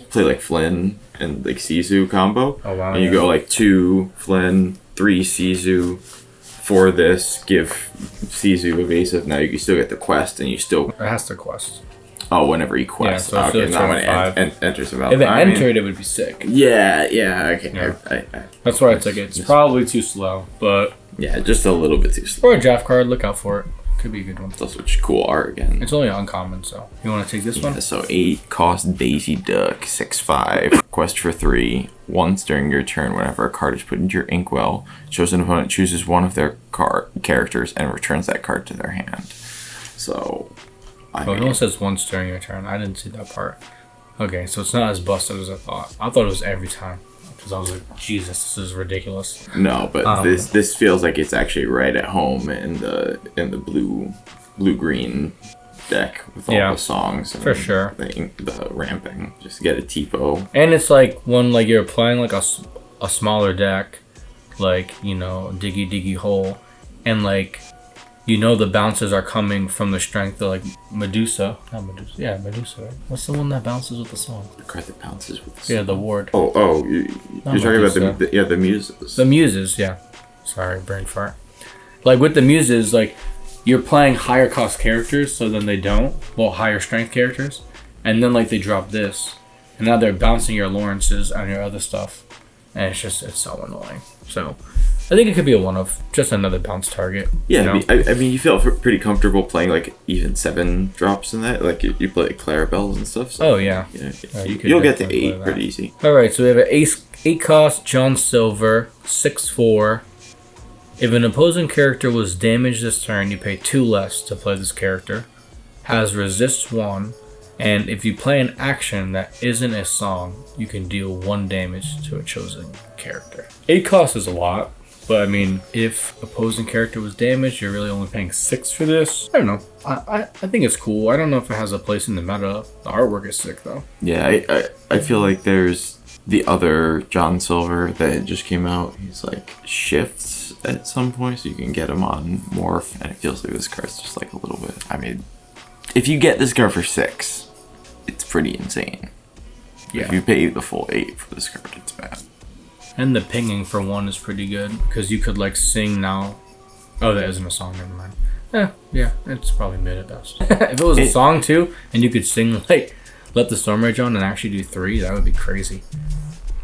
S2: Play like Flynn and like Sisu combo.
S1: Oh wow.
S2: And you go like 2 Flynn, 3 Sisu. For this, give Sisu evasive. Now you can still get the quest, and you still.
S1: It has to quest.
S2: Oh, whenever you quest.
S1: Yeah, so
S2: okay, not when it enters about.
S1: If it entered, it would be sick.
S2: Yeah, okay.
S1: Yeah. That's why it's like it's probably too slow, but
S2: yeah, just a little bit too slow.
S1: For a draft card, look out for it. Could be a good one.
S2: It's also cool art again.
S1: It's only uncommon, so you want to take this one?
S2: So 8 cost Daisy Duck, 6/5. Quest for 3. Once during your turn, whenever a card is put into your inkwell, chosen opponent chooses one of their characters and returns that card to their hand. So,
S1: it only says once during your turn. I didn't see that part. Okay, so it's not as busted as I thought. I thought it was every time. Because I was like, Jesus, this is ridiculous.
S2: No, but this feels like it's actually right at home in the blue green deck with all the songs. And
S1: for sure.
S2: The ramping. Just get a typo.
S1: And it's like when like you're playing like a smaller deck, like, you know, Diggy Diggy Hole, and like, you know, the bounces are coming from the strength of like Medusa. Not Medusa. Yeah, Medusa, right? What's the one that bounces with the song?
S2: The card that bounces with the song.
S1: Yeah, the ward.
S2: You're talking about the muses.
S1: The muses, yeah. Sorry, brain fart. Like with the muses, like you're playing higher cost characters, so then they don't. Well, higher strength characters. And then like they drop this. And now they're bouncing your Lawrences and your other stuff. And it's so annoying. So I think it could be a one of just another bounce target.
S2: Yeah,
S1: you know?
S2: I mean, you feel pretty comfortable playing like even 7 drops in that. Like you play Clarabelles and stuff. So,
S1: oh yeah,
S2: you'll get to 8 pretty easy.
S1: All right, so we have an 8 cost John Silver, 6/4. If an opposing character was damaged this turn, you pay 2 less to play this character. Has resist 1, and if you play an action that isn't a song, you can deal 1 damage to a chosen character. 8 cost is a lot. But I mean, if opposing character was damaged, you're really only paying 6 for this. I don't know. I think it's cool. I don't know if it has a place in the meta. The artwork is sick though.
S2: Yeah, I feel like there's the other John Silver that just came out. He's like shifts at some point, so you can get him on Morph, and it feels like this card's just like a little bit. I mean, if you get this card for 6, it's pretty insane. Yeah. If you pay the full 8 for this card, it's bad.
S1: And the pinging for 1 is pretty good because you could like sing now. Oh, that isn't a song. Never mind. Yeah, it's probably mid at best. If it was a song too, and you could sing like "Let the Storm Rage On" and actually do 3, that would be crazy.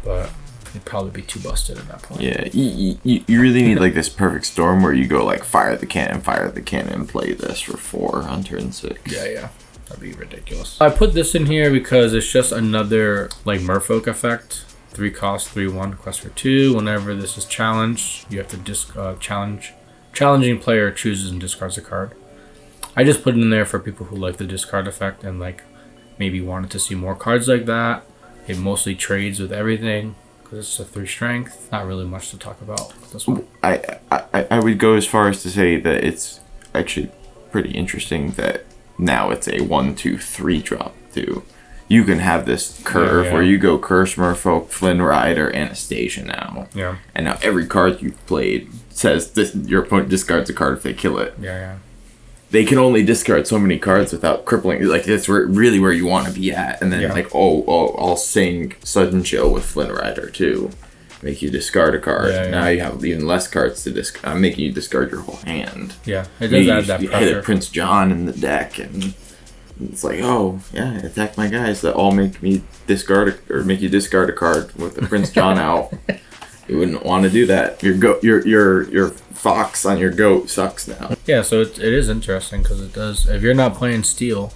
S1: But it'd probably be too busted at that point.
S2: Yeah, you really need like this perfect storm where you go like fire the cannon, and play this for 4 on turn 6.
S1: Yeah. That'd be ridiculous. I put this in here because it's just another like Merfolk effect. 3 cost, 3/1, quest for 2. Whenever this is challenged, you have to challenging player chooses and discards a card. I just put it in there for people who like the discard effect and like maybe wanted to see more cards like that. It mostly trades with everything because it's a 3 strength. Not really much to talk about with this one.
S2: I would go as far as to say that it's actually pretty interesting that now it's a 1, 2, 3 drop too. You can have this curve where you go Curse, Merfolk, Flynn Rider, Anastasia now. Yeah. And now every card you've played says your opponent discards a card if they kill it.
S1: Yeah.
S2: They can only discard so many cards without crippling. Like, that's really where you want to be at. And then, I'll sing Sudden Chill with Flynn Rider, too. Make you discard a card. Now you have even less cards to discard. I'm making you discard your whole hand.
S1: Yeah, it does add that pressure.
S2: Hit a Prince John in the deck, and it's like, attack my guys that all make me discard make you discard a card with the Prince John out. You wouldn't want to do that. Your fox on your goat sucks now.
S1: Yeah, so it is interesting because it does. If you're not playing steel,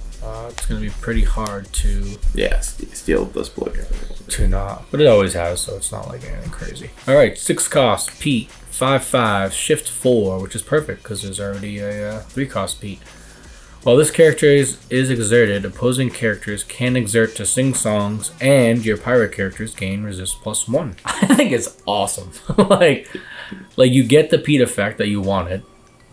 S1: it's gonna be pretty hard to.
S2: Yeah, steel does blow you.
S1: To not, but it always has, so it's not like anything crazy. All right, 6 cost Pete, 5/5, shift 4, which is perfect because there's already a 3 cost Pete. While this character is exerted, opposing characters can exert to sing songs, and your pirate characters gain resist +1. I think it's awesome. like you get the Pete effect that you wanted.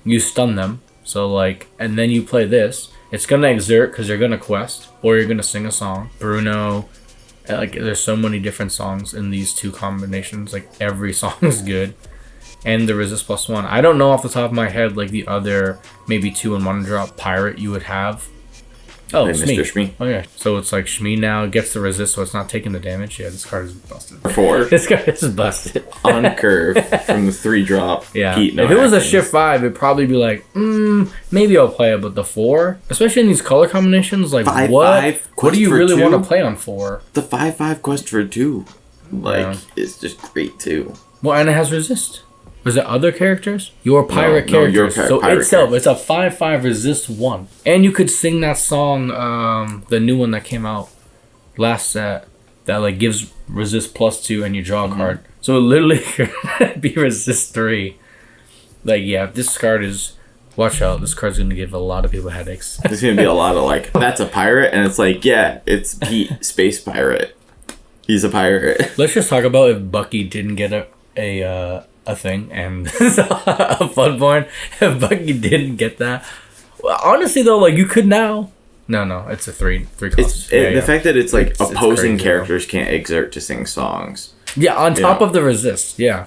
S1: You stun them. So like, and then you play this. It's gonna exert because you're gonna quest or you're gonna sing a song. Bruno, like there's so many different songs in these two combinations. Like every song is good. And the resist +1. I don't know off the top of my head like the other maybe 2-in-1 drop pirate you would have. Oh,
S2: Mr. Shmee.
S1: Oh yeah. So it's like Shmee now gets the resist, so it's not taking the damage. Yeah, this card is busted.
S2: 4.
S1: This card is busted.
S2: On curve from the 3-drop.
S1: Yeah.
S2: Heat, no
S1: if it was a
S2: actions.
S1: shift 5, it'd probably be like, maybe I'll play it, but the 4, especially in these color combinations, like
S2: 5-5
S1: what do you
S2: for
S1: really
S2: 2?
S1: want to play on 4?
S2: The 5/5 quest for 2, like,
S1: Yeah.
S2: is just great too.
S1: Well, and it has resist. Was it other characters? Your pirate
S2: No, your
S1: characters. So
S2: pirate
S1: itself,
S2: character.
S1: it's a 5/5 resist 1. And you could sing that song, the new one that came out last set, that like gives resist +2 and you draw a card. So it literally could be resist 3. Like, yeah, this card is... Watch out, this card's going to give a lot of people headaches.
S2: There's gonna be a lot of like, that's a pirate, and it's like, yeah, it's Pete, space pirate. He's a pirate.
S1: Let's just talk about if Bucky didn't get a thing and a Floodborn. If Bucky didn't get that, well, honestly though, like you could now. No, it's a 3 cost.
S2: It's the fact that it's like
S1: It's
S2: opposing
S1: crazy,
S2: characters can't exert to sing songs,
S1: Yeah, on top
S2: Yeah.
S1: of the resist. Yeah,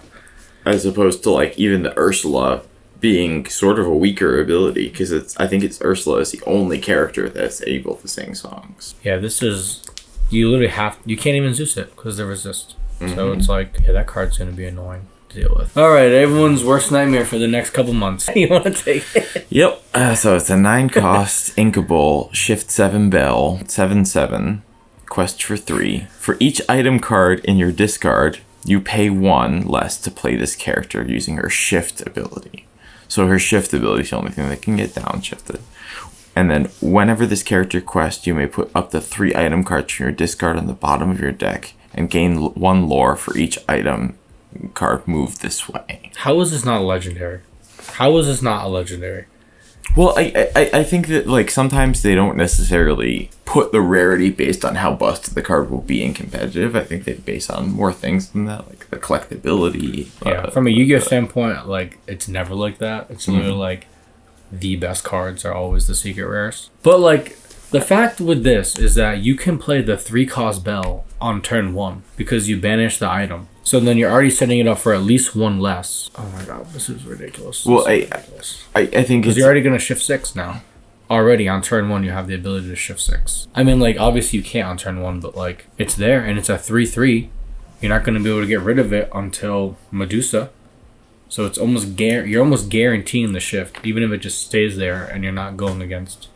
S2: as opposed to like even the Ursula being sort of a weaker ability, because I think it's Ursula is the only character that's able to sing songs.
S1: yeah. This is you literally you can't even Zeus it because they resist. So it's like, yeah, that card's gonna be annoying to deal with. All right, everyone's worst nightmare for the next couple months. You want to take it?
S2: Yep. So it's a 9-cost inkable shift 7 bell 7/7 quest for 3. For each item card in your discard, you pay 1 less to play this character using her shift ability. So her shift ability is the only thing that can get downshifted. And then whenever this character quests, you may put up to 3 item cards from your discard on the bottom of your deck and gain 1 lore for each item card moved this way.
S1: How is this not legendary? How is this not a legendary?
S2: Well, I think that like sometimes they don't necessarily put the rarity based on how busted the card will be in competitive. I think they base on more things than that, like the collectability.
S1: Yeah, from a Yu-Gi-Oh standpoint, like it's never like that. It's literally like the best cards are always the secret rares. But like the fact with this is that you can play the 3-cost bell on turn 1 because you banish the item. So then you're already setting it up for at least 1 less. Oh my god, this is ridiculous.
S2: Well,
S1: This is ridiculous.
S2: I think
S1: Because
S2: it's
S1: you're already gonna shift 6 now. Already on turn 1, you have the ability to shift 6. I mean, like obviously you can't on turn 1, but like it's there and it's a 3/3. You're not gonna be able to get rid of it until Medusa. So it's almost you're almost guaranteeing the shift, even if it just stays there and you're not going against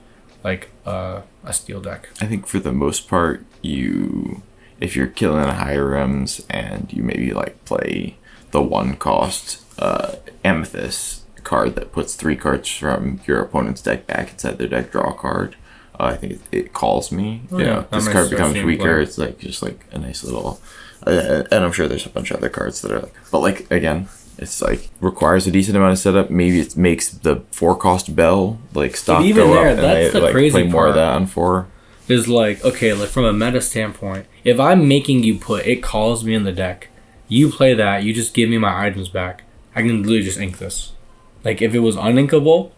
S1: like a steel deck.
S2: I think for the most part, if you're killing Hiram's and you maybe like play the 1-cost Amethyst card that puts 3 cards from your opponent's deck back inside their deck, draw a card. I think it calls me.
S1: Oh,
S2: You
S1: yeah,
S2: know,
S1: that
S2: this
S1: makes
S2: card
S1: sense.
S2: becomes
S1: Same
S2: weaker.
S1: play.
S2: It's like just like a nice little, and I'm sure there's a bunch of other cards that are like, but like again, it's like requires a decent amount of setup. Maybe it makes the 4-cost bell like stock
S1: even
S2: go
S1: there,
S2: up, and
S1: that's
S2: I
S1: the
S2: like
S1: crazy
S2: play more of
S1: part.
S2: that on 4.
S1: Is like, okay, like from a meta standpoint, if I'm making you put it calls me in the deck, you play that, you just give me my items back, I can literally just ink this. Like if it was uninkable,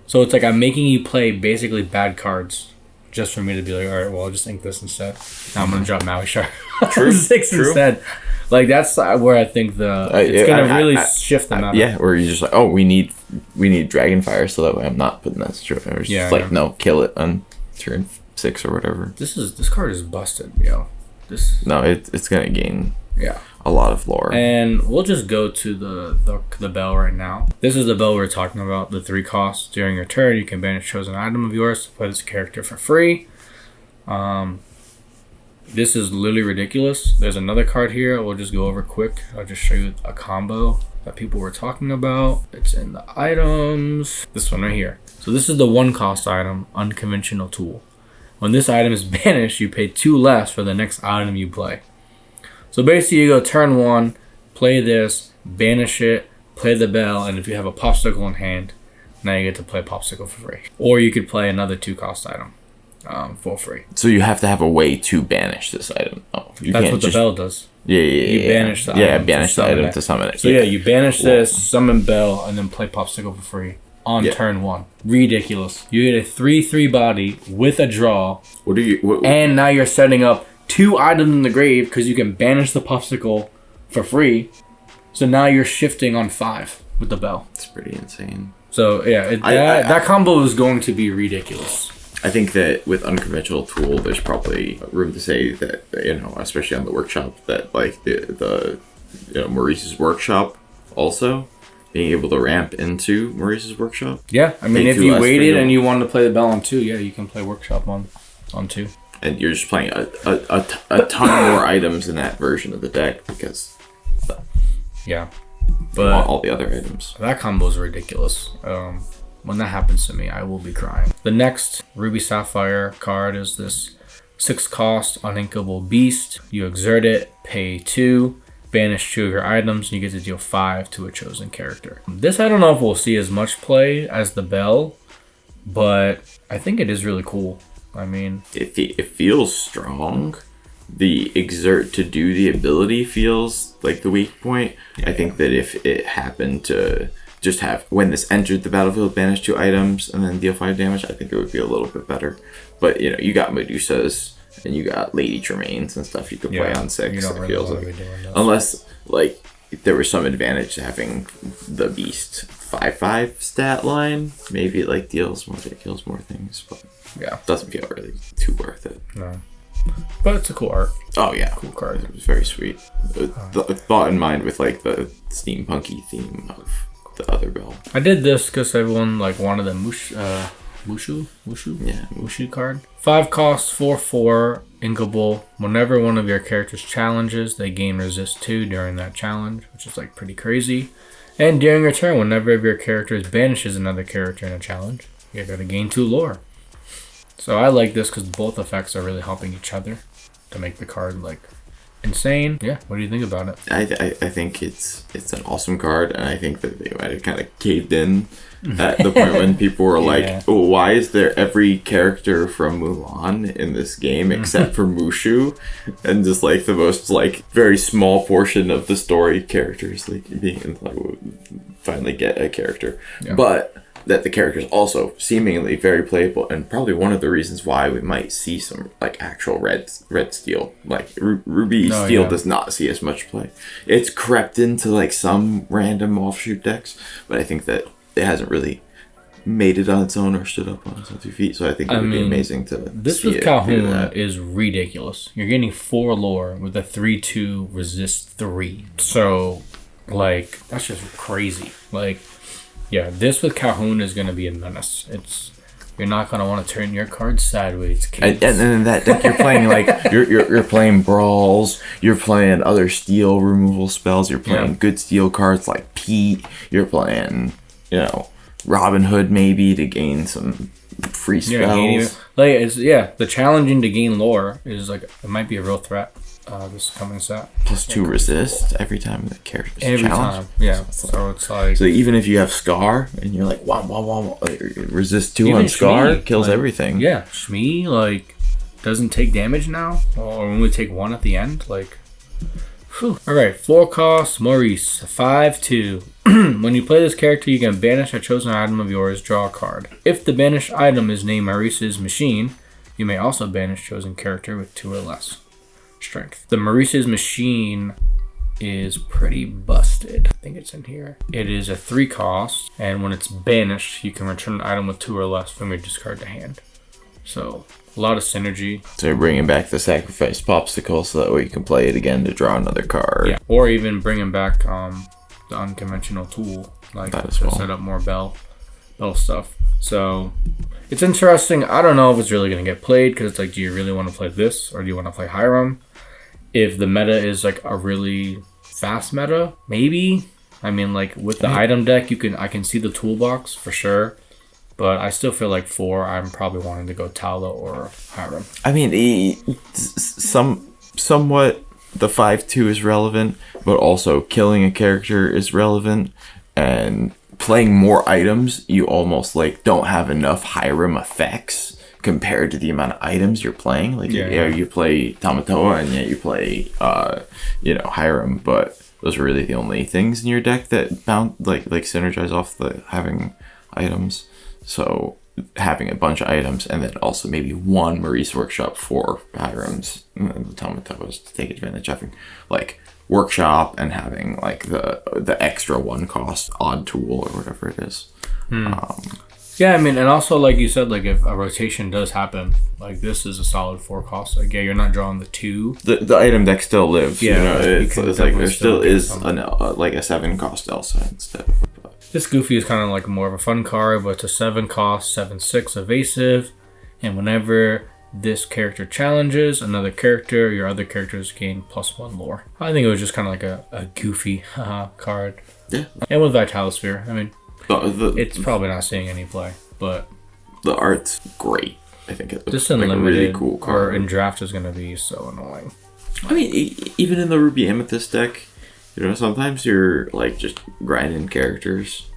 S1: so it's like I'm making you play basically bad cards just for me to be like, alright, well I'll just ink this instead. Now I'm gonna drop Maui Shark
S2: True,
S1: 6
S2: true.
S1: instead. Like that's where I think it's gonna really shift the meta.
S2: Yeah, or you're just like, oh, we need Dragonfire, so that way I'm not putting that strip. It's just
S1: Yeah,
S2: like,
S1: yeah.
S2: no, kill it on turn 6 or whatever.
S1: This card is busted, yo.
S2: No, it's gonna gain
S1: Yeah.
S2: a lot of lore.
S1: And we'll just go to the bell right now. This is the bell we're talking about, the 3 costs. During your turn, you can banish chosen item of yours to play this character for free. This is literally ridiculous. There's another card here we'll just go over quick. I'll just show you a combo that people were talking about. It's in the items. This one right here. So this is the 1-cost item, Unconventional Tool. When this item is banished, you pay 2 less for the next item you play. So basically you go turn 1, play this, banish it, play the bell, and if you have a popsicle in hand, Now you get to play Popsicle for free. Or you could play another 2-cost item for free.
S2: So you have to have a way to banish this item. Oh, you
S1: That's
S2: can't
S1: what
S2: just...
S1: the bell does.
S2: You
S1: banish the item.
S2: Banish the item to summon it.
S1: So you banish this, summon Bell, and then play Popsicle for free on turn 1. Ridiculous. You get a 3/3 body with a draw. And now you're setting up 2 items in the grave because you can banish the Popsicle for free. So now you're shifting on 5 with the Bell.
S2: It's pretty insane.
S1: So yeah, that combo is going to be ridiculous.
S2: I think that with unconventional tool, there's probably room to say that, especially on the workshop, that like the Maurice's workshop also being able to ramp into Maurice's workshop.
S1: Yeah, I mean, if you waited and you wanted to play the Bell on 2, yeah, you can play workshop on 2.
S2: And you're just playing a ton more items in that version of the deck because
S1: but
S2: all the other items.
S1: That combo is ridiculous. When that happens to me, I will be crying. The next Ruby Sapphire card is this 6-cost uninkable beast. You exert it, pay 2, banish 2 of your items, and you get to deal 5 to a chosen character. This I don't know if we'll see as much play as the Bell, but I think it is really cool. I mean,
S2: it feels strong. The exert to do the ability feels like the weak point. Yeah. I think that if it happened to just have, when this entered the battlefield, banish 2 items and then deal 5 damage, I think it would be a little bit better. But you got Medusas and you got Lady Tremaines and stuff you could play on 6.
S1: You don't really
S2: feels
S1: want
S2: like,
S1: to be doing this.
S2: unless like there was some advantage to having the beast 5/5 stat line, maybe it like kills more things, but it doesn't feel really too worth it.
S1: No. But it's a cool art.
S2: Oh yeah,
S1: cool card.
S2: It was very sweet. Thought in mind with like the steampunky theme of the other Bell.
S1: I did this because everyone like wanted the Mushu card. 5 costs, 4/4, inkable. Whenever one of your characters challenges, they gain resist 2 during that challenge, which is like pretty crazy. And during your turn, whenever your character banishes another character in a challenge, you're gonna gain 2 lore. So I like this because both effects are really helping each other to make the card like insane. Yeah, what do you think about it?
S2: I think it's an awesome card, and I think that they might have kind of caved in at the point when people were like, "Oh, why is there every character from Mulan in this game except for Mushu?" And just like the most like very small portion of the story characters like being like finally get a character, but that the character is also seemingly very playable, and probably one of the reasons why we might see some like actual red steel, like Ruby Steel does not see as much play. It's crept into like some random offshoot decks, but I think that it hasn't really made it on its own or stood up on its own 2 feet. So I think it would be amazing to
S1: this with Calhoun is ridiculous. You're getting 4 lore with a 3/2 resist 3. So like that's just crazy. Like this with Calhoun is going to be a menace. You're not going to want to turn your cards sideways, kids.
S2: And then that deck you're playing like you're playing brawls, you're playing other steel removal spells, you're playing good steel cards like Pete, you're playing Robin Hood maybe to gain some free spells.
S1: The challenging to gain lore is like it might be a real threat. This coming set
S2: +2 resist every time the character is challenged.
S1: So it's like,
S2: so even if you have Scar and you're like wow, resist 2 on Scar Shmi, kills everything.
S1: Yeah, Shmi like doesn't take damage now, or only take 1 at the end. Like, whew. All right, 4 costs, Maurice 5/2. When you play this character, you can banish a chosen item of yours. Draw a card. If the banished item is named Maurice's Machine, you may also banish chosen character with 2 or less strength. The Maurice's Machine is pretty busted. I think it's in here. It is a 3 cost, and when it's banished, you can return an item with 2 or less from your discard to hand. So a lot of synergy.
S2: So you're bringing back the sacrifice popsicle so that way you can play it again to draw another card.
S1: Yeah, or even bringing back the unconventional tool, like to set up more bell stuff. So it's interesting. I don't know if it's really going to get played because it's like, do you really want to play this or do you want to play Hiram? If the meta is like a really fast meta, maybe. I mean, like with the item deck, I can see the toolbox for sure, but I still feel like 4, I'm probably wanting to go Tala or Hiram.
S2: I mean, somewhat the 5/2 is relevant, but also killing a character is relevant, and playing more items, you almost like don't have enough Hiram effects compared to the amount of items you're playing. Like you play Tamatoa and yet you play Hiram, but those are really the only things in your deck that bound like synergize off the having items. So having a bunch of items and then also maybe one Maurice Workshop for Hirams and then the Tamatoas to take advantage of having like Workshop and having like the extra 1 cost odd tool or whatever it is.
S1: Yeah, I mean, and also like you said, like if a rotation does happen, like this is a solid 4 cost. Like you're not drawing the 2.
S2: The item deck still lives.
S1: Yeah,
S2: it's like there still is like a 7 cost Elsa instead of.
S1: This Goofy is kind of like more of a fun card, but it's a 7 cost, 7/6 evasive, and whenever this character challenges another character, your other characters gain +1 lore. I think it was just kind of like a goofy card.
S2: Yeah.
S1: And with Vitalosphere, I mean, it's probably not seeing any play, but
S2: the art's great. I think it's
S1: this in
S2: like
S1: limited
S2: a really cool card.
S1: Or in draft is going to be so annoying.
S2: I mean, even in the Ruby Amethyst deck, sometimes you're like just grinding characters.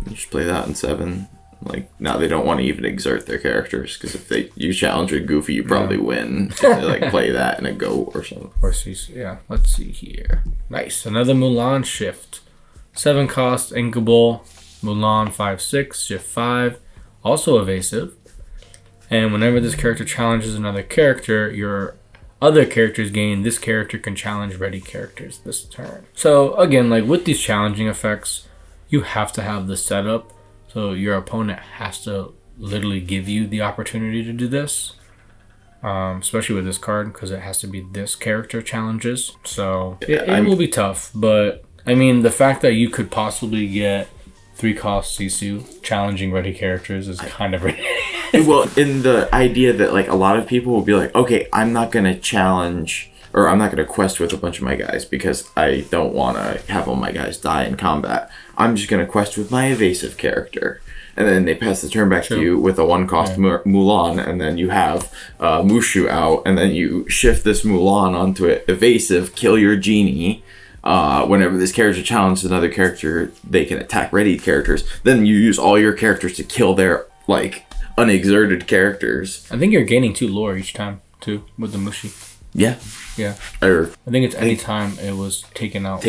S2: You just play that in 7. Like now they don't want to even exert their characters because if you challenge a Goofy, you probably win. If they like play that in a goat or something.
S1: Let's see here. Nice, another Mulan shift. 7 cost, inkable. Mulan 5/6, shift 5, also evasive. And whenever this character challenges another character, your other characters gain. This character can challenge ready characters this turn. So again, like with these challenging effects, you have to have the setup. So your opponent has to literally give you the opportunity to do this. Especially with this card, because it has to be this character challenges. So it will be tough. But I mean, the fact that you could possibly get 3 cost Sisu challenging ready characters is kind of ridiculous.
S2: Well, in the idea that like a lot of people will be like, okay, I'm not gonna challenge or I'm not gonna quest with a bunch of my guys because I don't want to have all my guys die in combat. I'm just gonna quest with my evasive character, and then they pass the turn back to you with a 1 cost Mulan, and then you have Mushu out, and then you shift this Mulan onto it evasive, kill your genie. Whenever this character challenges another character, they can attack ready characters. Then you use all your characters to kill their like unexerted characters.
S1: I think you're gaining 2 lore each time too with the Mushi.
S2: Yeah.
S1: I think it's any time it was taken out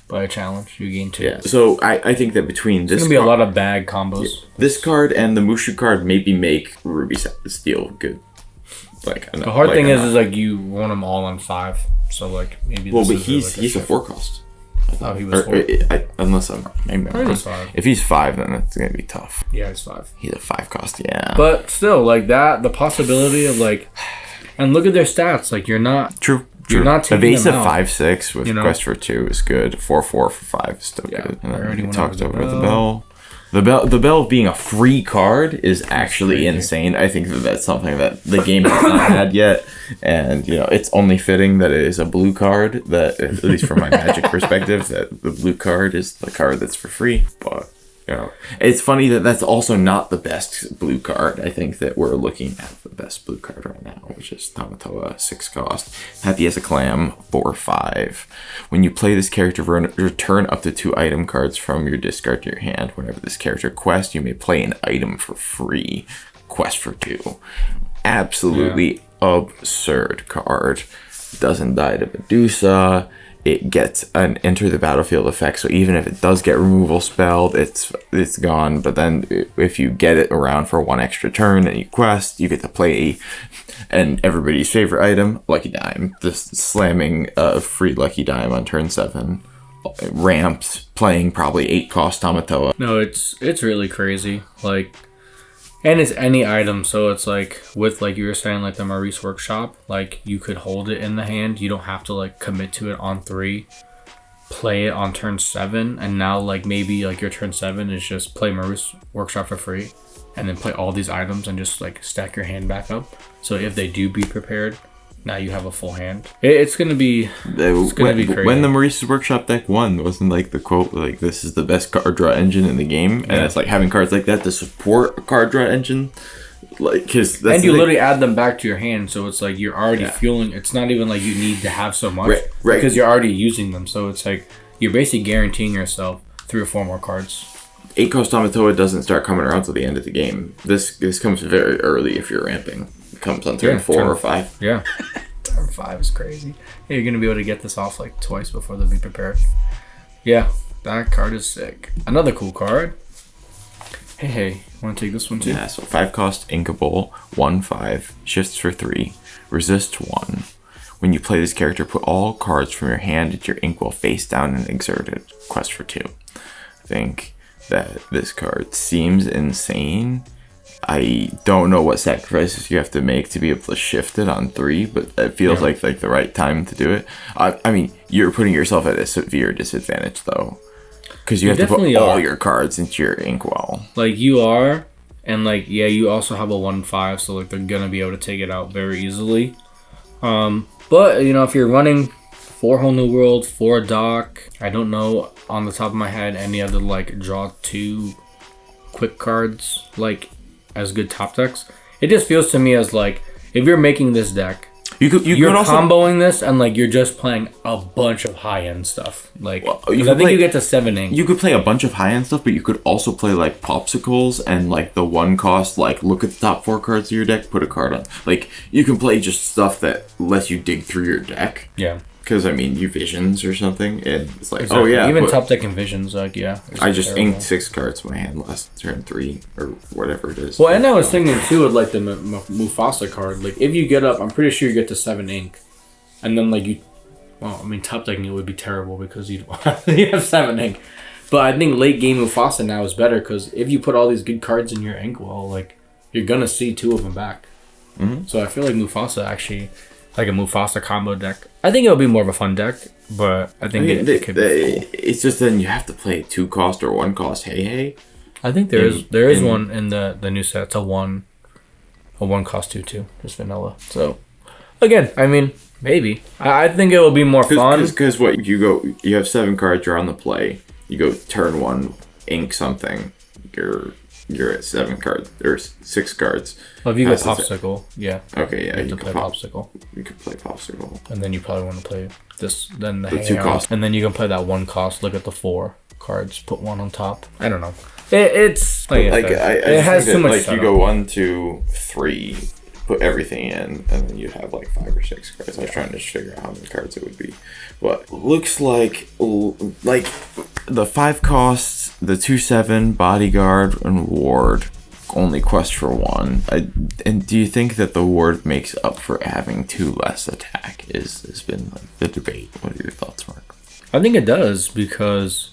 S1: by a challenge, you gain 2.
S2: Yeah. So I think that between this,
S1: it's gonna be a lot of bag combos.
S2: Yeah, this card and the Mushu card maybe make Ruby Steel good. Like
S1: the hard thing is like you want them all on 5. So like maybe.
S2: Well, but he's a 4 cost.
S1: Oh, he was 4.
S2: Unless I'm maybe I'm
S1: 5.
S2: If he's 5, then it's gonna be tough.
S1: Yeah, he's 5.
S2: He's a 5 cost. Yeah.
S1: But still, like that, the possibility of like, and look at their stats. Like you're not
S2: true.
S1: You're not taking
S2: evasive
S1: them out.
S2: 5/6 with quest for 2 is good. 4/4 for 5 is still good. And then we talked over the bell. The bell being a free card is actually insane. I think that's something that the game has not had yet, and it's only fitting that it is a blue card. That at least from my Magic perspective, that the blue card is the card that's for free. But it's funny that that's also not the best blue card. I think that we're looking at the best blue card right now, which is Tamatoa, 6 cost. Happy as a Clam, 4/5. When you play this character, return up to 2 item cards from your discard to your hand. Whenever this character quests, you may play an item for free. Quest for 2. Absolutely absurd card. Doesn't die to Medusa. It gets an enter the battlefield effect, so even if it does get removal spelled, it's gone. But then if you get it around for 1 extra turn and you quest, you get to play and everybody's favorite item, Lucky Dime. Just slamming a free Lucky Dime on turn 7. Ramps, playing probably 8 cost Tamatoa.
S1: No, it's really crazy. Like, and it's any item, so it's like with like you were saying, like the Maurice Workshop, like you could hold it in the hand. You don't have to like commit to it on 3, play it on turn 7, and now like maybe like your turn 7 is just play Maurice Workshop for free, and then play all these items and just like stack your hand back up. So if they do be prepared, now you have a full hand. It's gonna be crazy.
S2: When the Maurice's Workshop deck won, wasn't like the quote like this is the best card draw engine in the game, and it's like having cards like that to support a card draw engine, like because
S1: and you literally add them back to your hand, so it's like you're already fueling. It's not even like you need to have so much because you're already using them. So it's like you're basically guaranteeing yourself 3 or 4 more cards.
S2: 8-cost Tamatoa doesn't start coming around till the end of the game. This comes very early if you're ramping. It comes on turn 4 or 5.
S1: Yeah. Turn 5 is crazy. Yeah, you're going to be able to get this off like twice before they'll be prepared. Yeah, that card is sick. Another cool card. Hey, want to take this one too?
S2: Yeah, so 5-cost Inkable, 1/5, shifts for 3, resist 1. When you play this character, put all cards from your hand into your inkwell face down and exerted. Quest for 2. I think that this card seems insane. I don't know what sacrifices you have to make to be able to shift it on 3, but it feels like the right time to do it. I mean, you're putting yourself at a severe disadvantage though, because you have to put all your cards into your inkwell.
S1: Like you are, and like you also have a 1/5, so like they're gonna be able to take it out very easily. But if you're running 4 Whole New World, 4 Dock, I don't know on the top of my head any other like draw 2 quick cards like as good top decks. It just feels to me as like if you're making this deck, you're also comboing this and like you're just playing a bunch of high end stuff. Like I think you get to 7 ink.
S2: You could play a bunch of high end stuff, but you could also play like popsicles and like the 1-cost. Like look at the top 4 cards of your deck, put a card on. Like you can play just stuff that lets you dig through your deck.
S1: Yeah.
S2: Because, I mean, you visions or something, and it's like,
S1: exactly. Oh, yeah. Even top deck and visions, like, yeah.
S2: I just inked 6 cards in my hand last turn 3, or whatever it is.
S1: Well, and I was thinking, too, with, like, the Mufasa card. Like, if you get up, I'm pretty sure you get to 7 ink. And then, like, top decking it would be terrible because you have 7 ink. But I think late game Mufasa now is better because if you put all these good cards in your inkwell, like, you're going to see 2 of them back. Mm-hmm. So I feel like Mufasa actually... like a Mufasa combo deck. I think it'll be more of a fun deck, but I think it could be cool.
S2: It's just then you have to play 2-cost or 1-cost Hey.
S1: I think there is one in the new set. It's a 1-cost 2/2, just vanilla. So again, I mean, maybe. I think it will be more fun.
S2: Because what you have 7 cards, you're on the play. You go turn 1, ink something. You're at 7 cards or 6 cards.
S1: Well, if you get Popsicle, yeah.
S2: Okay, yeah,
S1: you can play Popsicle.
S2: You could play Popsicle,
S1: and then you probably want to play this. Then the
S2: 2-cost,
S1: and then you can play that 1-cost. Look at the 4 cards. Put 1 on top. I don't know. It's like
S2: it has too much. Like you go 1, 2, 3, put everything in, and then you have like 5 or 6 cards. I was trying to just figure out how many cards it would be. But looks like the 5 costs, the 2/7 bodyguard and ward only quest for 1. And do you think that the ward makes up for having 2 less attack? Has been like the debate. What are your thoughts, Mark?
S1: I think it does because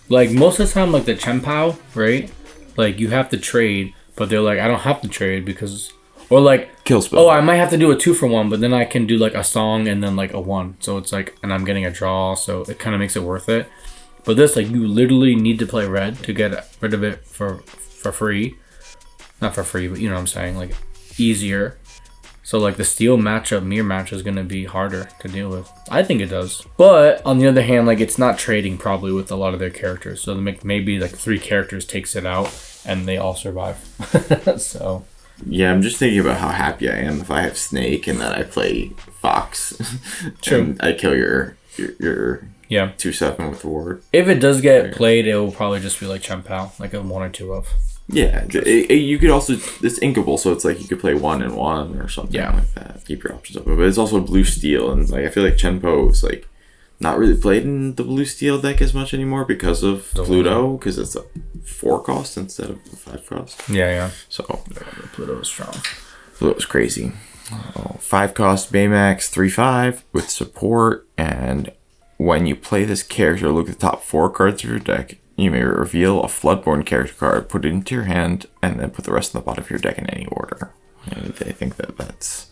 S1: like most of the time, like the Chenpao, right? Like you have to trade, but they're like I don't have to trade because. Or like
S2: kill spell.
S1: Oh, I might have to do a 2 for 1, but then I can do like a song and then like a 1. So it's like, and I'm getting a draw, so it kind of makes it worth it. But this, like, you literally need to play red to get rid of it for free. Not for free, but you know what I'm saying, like easier. So like the steel matchup, mirror match is gonna be harder to deal with. I think it does. But on the other hand, like it's not trading probably with a lot of their characters. So maybe like 3 characters takes it out and they all survive. So.
S2: Yeah, I'm just thinking about how happy I am if I have Snake and then I play Fox. True. And I kill your 2/7 with Ward.
S1: If it does get played, it will probably just be like Chenpao, like a 1 or 2 of.
S2: Yeah, you could also, it's inkable, so it's like you could play 1 and 1 or something like that. Keep your options open. But it's also blue steel, and like I feel like Chenpao is like not really played in the blue steel deck as much anymore because of Pluto, because it's a 4-cost instead of a 5-cost.
S1: Yeah.
S2: So
S1: Pluto is strong.
S2: Pluto was crazy. 5-cost Baymax 3/5 with support, and when you play this character, look at the top 4 cards of your deck. You may reveal a Floodborn character card, put it into your hand, and then put the rest in the bottom of your deck in any order. And I think that's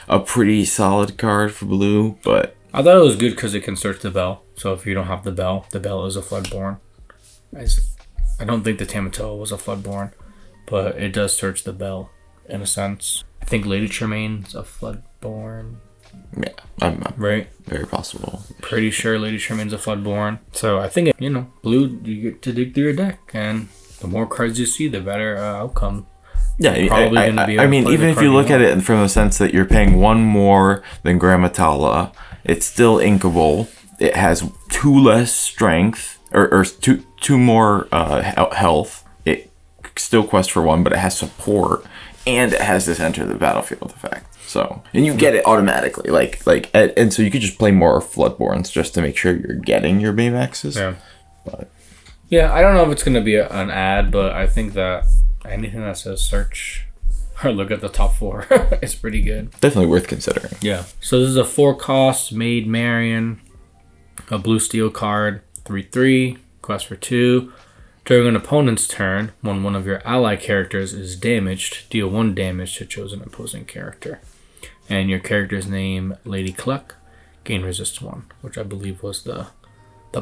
S2: a pretty solid card for blue, but
S1: I thought it was good because it can search the bell. So if you don't have the bell is a Floodborn. I don't think the Tamatoa was a Floodborn, but it does search the bell in a sense. I think Lady Tremaine's a Floodborn.
S2: Yeah, I'm
S1: right.
S2: Very possible.
S1: Pretty sure Lady Tremaine's a Floodborn. So I think blue, you get to dig through your deck, and the more cards you see, the better outcome.
S2: Yeah, I mean, even if you look at it from the sense that you're paying 1 more than Grammatala, it's still inkable. It has 2 less strength. or two more health. It still quest for 1, but it has support, and it has this enter the battlefield effect. So, and you get it automatically, and so you could just play more Floodborns just to make sure you're getting your Baymaxes.
S1: Yeah.
S2: But
S1: yeah, I don't know if it's gonna be an ad, but I think that anything that says search or look at the top 4 is pretty good.
S2: Definitely worth considering.
S1: Yeah. So this is a 4-cost Maid Marian, a blue steel card, 3/3, quest for 2. During an opponent's turn, when one of your ally characters is damaged, deal 1 damage to chosen opposing character. And your character's name, Lady Cluck, gain resist 1, which I believe was the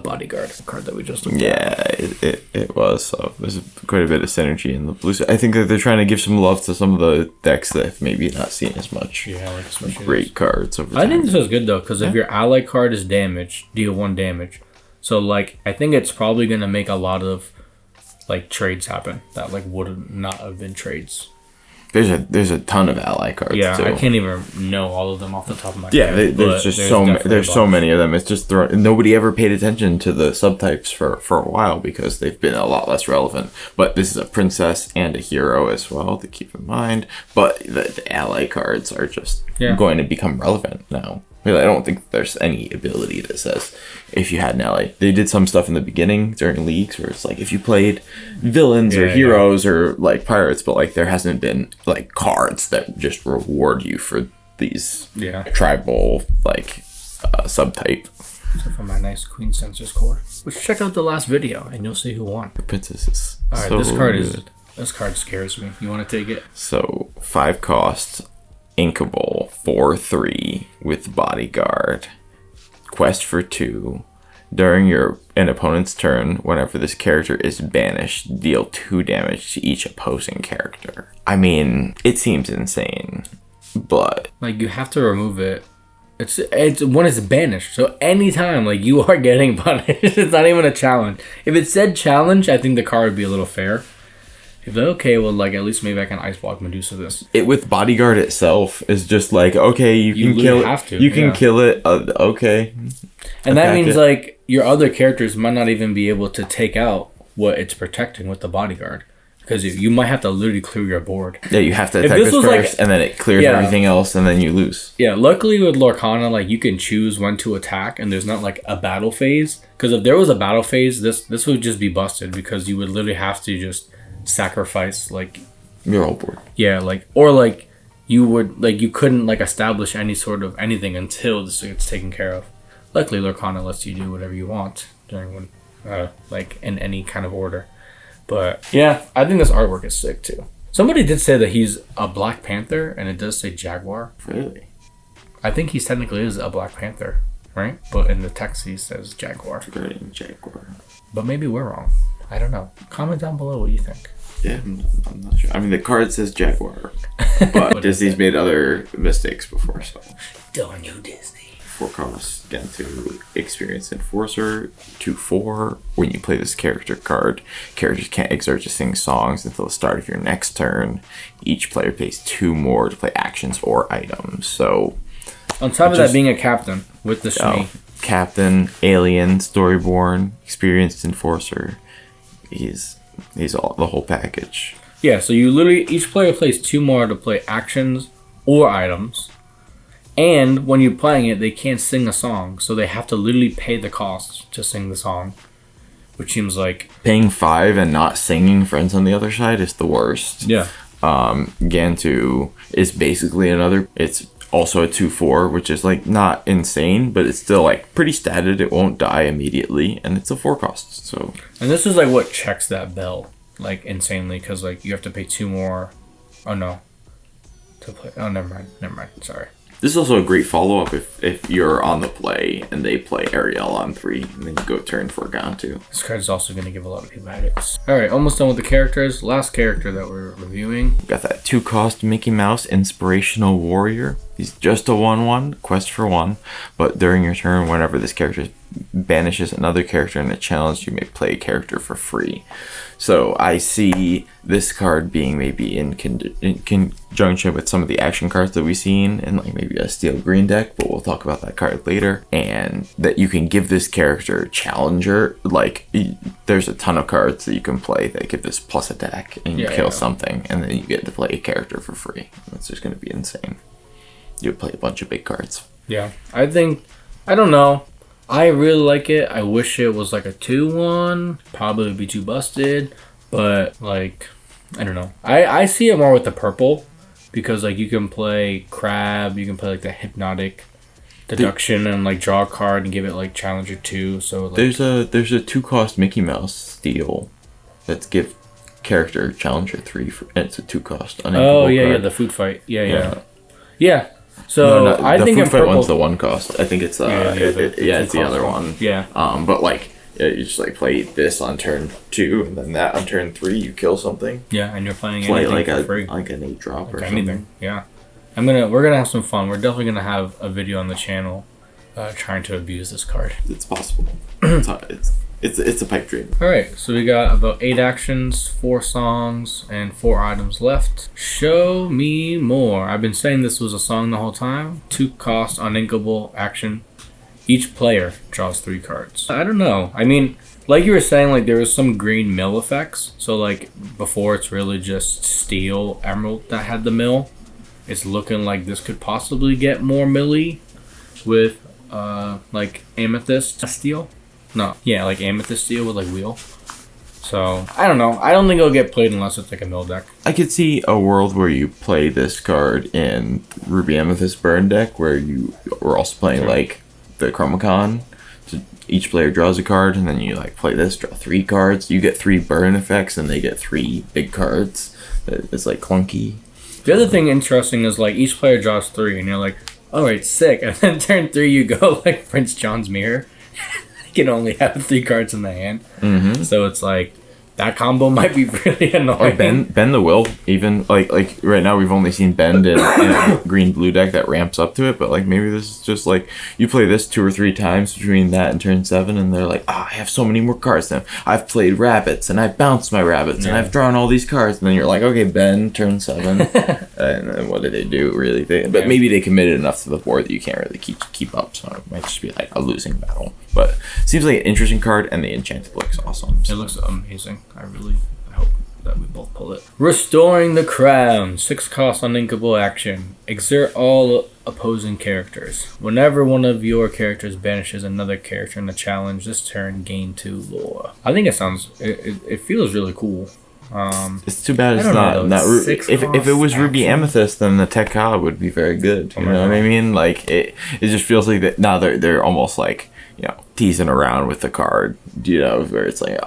S1: bodyguard card that we just looked at.
S2: Yeah, it was. So there's quite a bit of synergy in the blue. I think that they're trying to give some love to some of the decks that have maybe not seen as much.
S1: Yeah, like especially
S2: great cards over time.
S1: I think this is good though, because if your ally card is damaged, deal 1 damage. So like, I think it's probably gonna make a lot of like trades happen that like would not have been trades.
S2: There's a ton of ally cards.
S1: Yeah,
S2: too.
S1: I can't even know all of them off the top of my
S2: Yeah,
S1: head.
S2: there's so many of them. It's just nobody ever paid attention to the subtypes for a while because they've been a lot less relevant. But this is a princess and a hero as well to keep in mind. But the ally cards are just going to become relevant now. I don't think there's any ability that says if you had an ally. They did some stuff in the beginning during leagues where it's like if you played villains or heroes or like pirates, but like there hasn't been like cards that just reward you for these tribal like subtype.
S1: So for my nice Queen Census core, which check out the last video and you'll see who won.
S2: The princess is
S1: alright.
S2: So
S1: This card scares me. You want to take it?
S2: So 5 costs. Inkable 4/3 with bodyguard. Quest for 2. During an opponent's turn, whenever this character is banished, deal 2 damage to each opposing character. I mean, it seems insane, but
S1: like you have to remove it. It's when it's banished. So anytime like you are getting punished, it's not even a challenge. If it said challenge, I think the card would be a little fair. If they're okay, well, like, at least maybe I can Ice Block Medusa this.
S2: It with bodyguard itself is just like, okay, you can kill it.
S1: Have to,
S2: you can kill it. Okay.
S1: And that means, like, your other characters might not even be able to take out what it's protecting with the bodyguard. Because you might have to literally clear your board.
S2: Yeah, you have to attack this first, and then it clears everything else, and then you lose.
S1: Yeah, luckily with Lorcana, like, you can choose when to attack, and there's not, like, a battle phase. Because if there was a battle phase, this would just be busted, because you would literally have to just sacrifice like
S2: your whole board.
S1: Yeah, like or like you would like you couldn't like establish any sort of anything until this gets taken care of. Luckily, Lorcana lets you do whatever you want during when like in any kind of order. But yeah, I think this artwork is sick too. Somebody did say that he's a Black Panther, and it does say Jaguar.
S2: Really?
S1: I think he technically is a Black Panther, right? But in the text he says Jaguar.
S2: Jaguar.
S1: But maybe we're wrong. I don't know. Comment down below what you think.
S2: Yeah, I'm not sure. I mean, the card says Jaguar, but Disney's made other mistakes before, so.
S1: Darn you, Disney.
S2: 4 costs, again, to Experienced Enforcer, 2/4. When you play this character card, characters can't exert to sing songs until the start of your next turn. Each player pays 2 more to play actions or items, so.
S1: On top of that, being a captain with the Shmi.
S2: Captain, Alien, Storyborn, Experienced Enforcer. He's all the whole package. Yeah, so you literally each player plays 2 more to play actions or items, and when you're playing it, they can't sing a song, so they have to literally pay the cost to sing the song, which seems like paying 5 and not singing Friends on the Other Side is the worst. Yeah. Gantu is basically another. It's also a 2/4, which is like not insane, but it's still like pretty statted. It won't die immediately, and it's a 4 cost. So. And this is like what checks that bell like insanely, because like you have to pay 2 more. Oh no. To play. Oh, never mind. Sorry. This is also a great follow-up if you're on the play and they play Ariel on 3, and then you go turn for Gantu. This card is also going to give a lot of people headaches. Alright, almost done with the characters. Last character that we're reviewing. Got that 2 cost Mickey Mouse Inspirational Warrior. He's just a 1/1, quest for 1, but during your turn, whenever this character is banishes another character in a challenge, you may play a character for free. So I see this card being maybe in conjunction with some of the action cards that we've seen in like maybe a steel green deck, but we'll talk about that card later. And that you can give this character challenger, like there's a ton of cards that you can play that give this plus attack and you kill something, and then you get to play a character for free. That's just going to be insane. You would play a bunch of big cards.
S1: Yeah, I don't know. I really like it. I wish it was like a 2-1. Probably would be too busted. But, like, I don't know. I see it more with the purple. Because, like, you can play Crab. You can play, like, the Hypnotic Deduction and, like, draw a card and give it, like, Challenger 2. So, like,
S2: there's a 2-cost Mickey Mouse steal that's give character Challenger 3. And it's a 2-cost.
S1: Oh, yeah, the food fight. Yeah. So I think
S2: the
S1: in purple
S2: one's the 1 cost. I think it's it's the other one.
S1: Yeah.
S2: But like you just like play this on turn 2, and then that on turn 3 you kill something.
S1: Yeah, and you're playing
S2: play
S1: anything
S2: like
S1: for free.
S2: Like an 8-drop or
S1: anything.
S2: something.
S1: Yeah. We're gonna have some fun. We're definitely gonna have a video on the channel trying to abuse this card.
S2: It's possible. It's a pipe dream.
S1: Alright, so we got about 8 actions, 4 songs, and 4 items left. Show me more. I've been saying this was a song the whole time. 2-cost, uninkable action. Each player draws 3 cards. I don't know. I mean, like you were saying, like there was some green mill effects. So like before it's really just steel emerald that had the mill. It's looking like this could possibly get more milly with like amethyst steel. No, yeah, like amethyst steel with like wheel. So I don't know. I don't think it'll get played unless it's like a mill deck.
S2: I could see a world where you play this card in Ruby Amethyst Burn deck, where you were also playing like the Chromacon. So each player draws a card, and then you like play this, draw 3 cards. You get 3 burn effects, and they get 3 big cards. It's like clunky.
S1: The other thing interesting is like each player draws 3, and you're like, all right, sick. And then turn 3, you go like Prince John's Mirror. You can only have 3 cards in the hand. Mm-hmm. So it's like that combo might be really annoying.
S2: Or bend the will, even like right now we've only seen bend in a green blue deck that ramps up to it, but like maybe this is just like you play this 2 or 3 times between that and turn 7, and they're like, I have so many more cards now. I've played rabbits and I've bounced my rabbits and I've drawn all these cards, and then you're like, okay, bend turn 7, and then what did they do really? But maybe they committed enough to the board that you can't really keep up, so it might just be like a losing battle. But seems like an interesting card, and the enchanted looks awesome.
S1: So. It looks amazing. I hope that we both pull it. Restoring the Crown. 6-cost uninkable action. Exert all opposing characters. Whenever one of your characters banishes another character in the challenge this turn, gain 2 lore. I think it feels really cool.
S2: It's too bad it's not if it was Ruby Amethyst, then the Tech Ka would be very good. You know what I mean? Like it just feels like that now they're almost like, you know, teasing around with the card, you know, where it's like,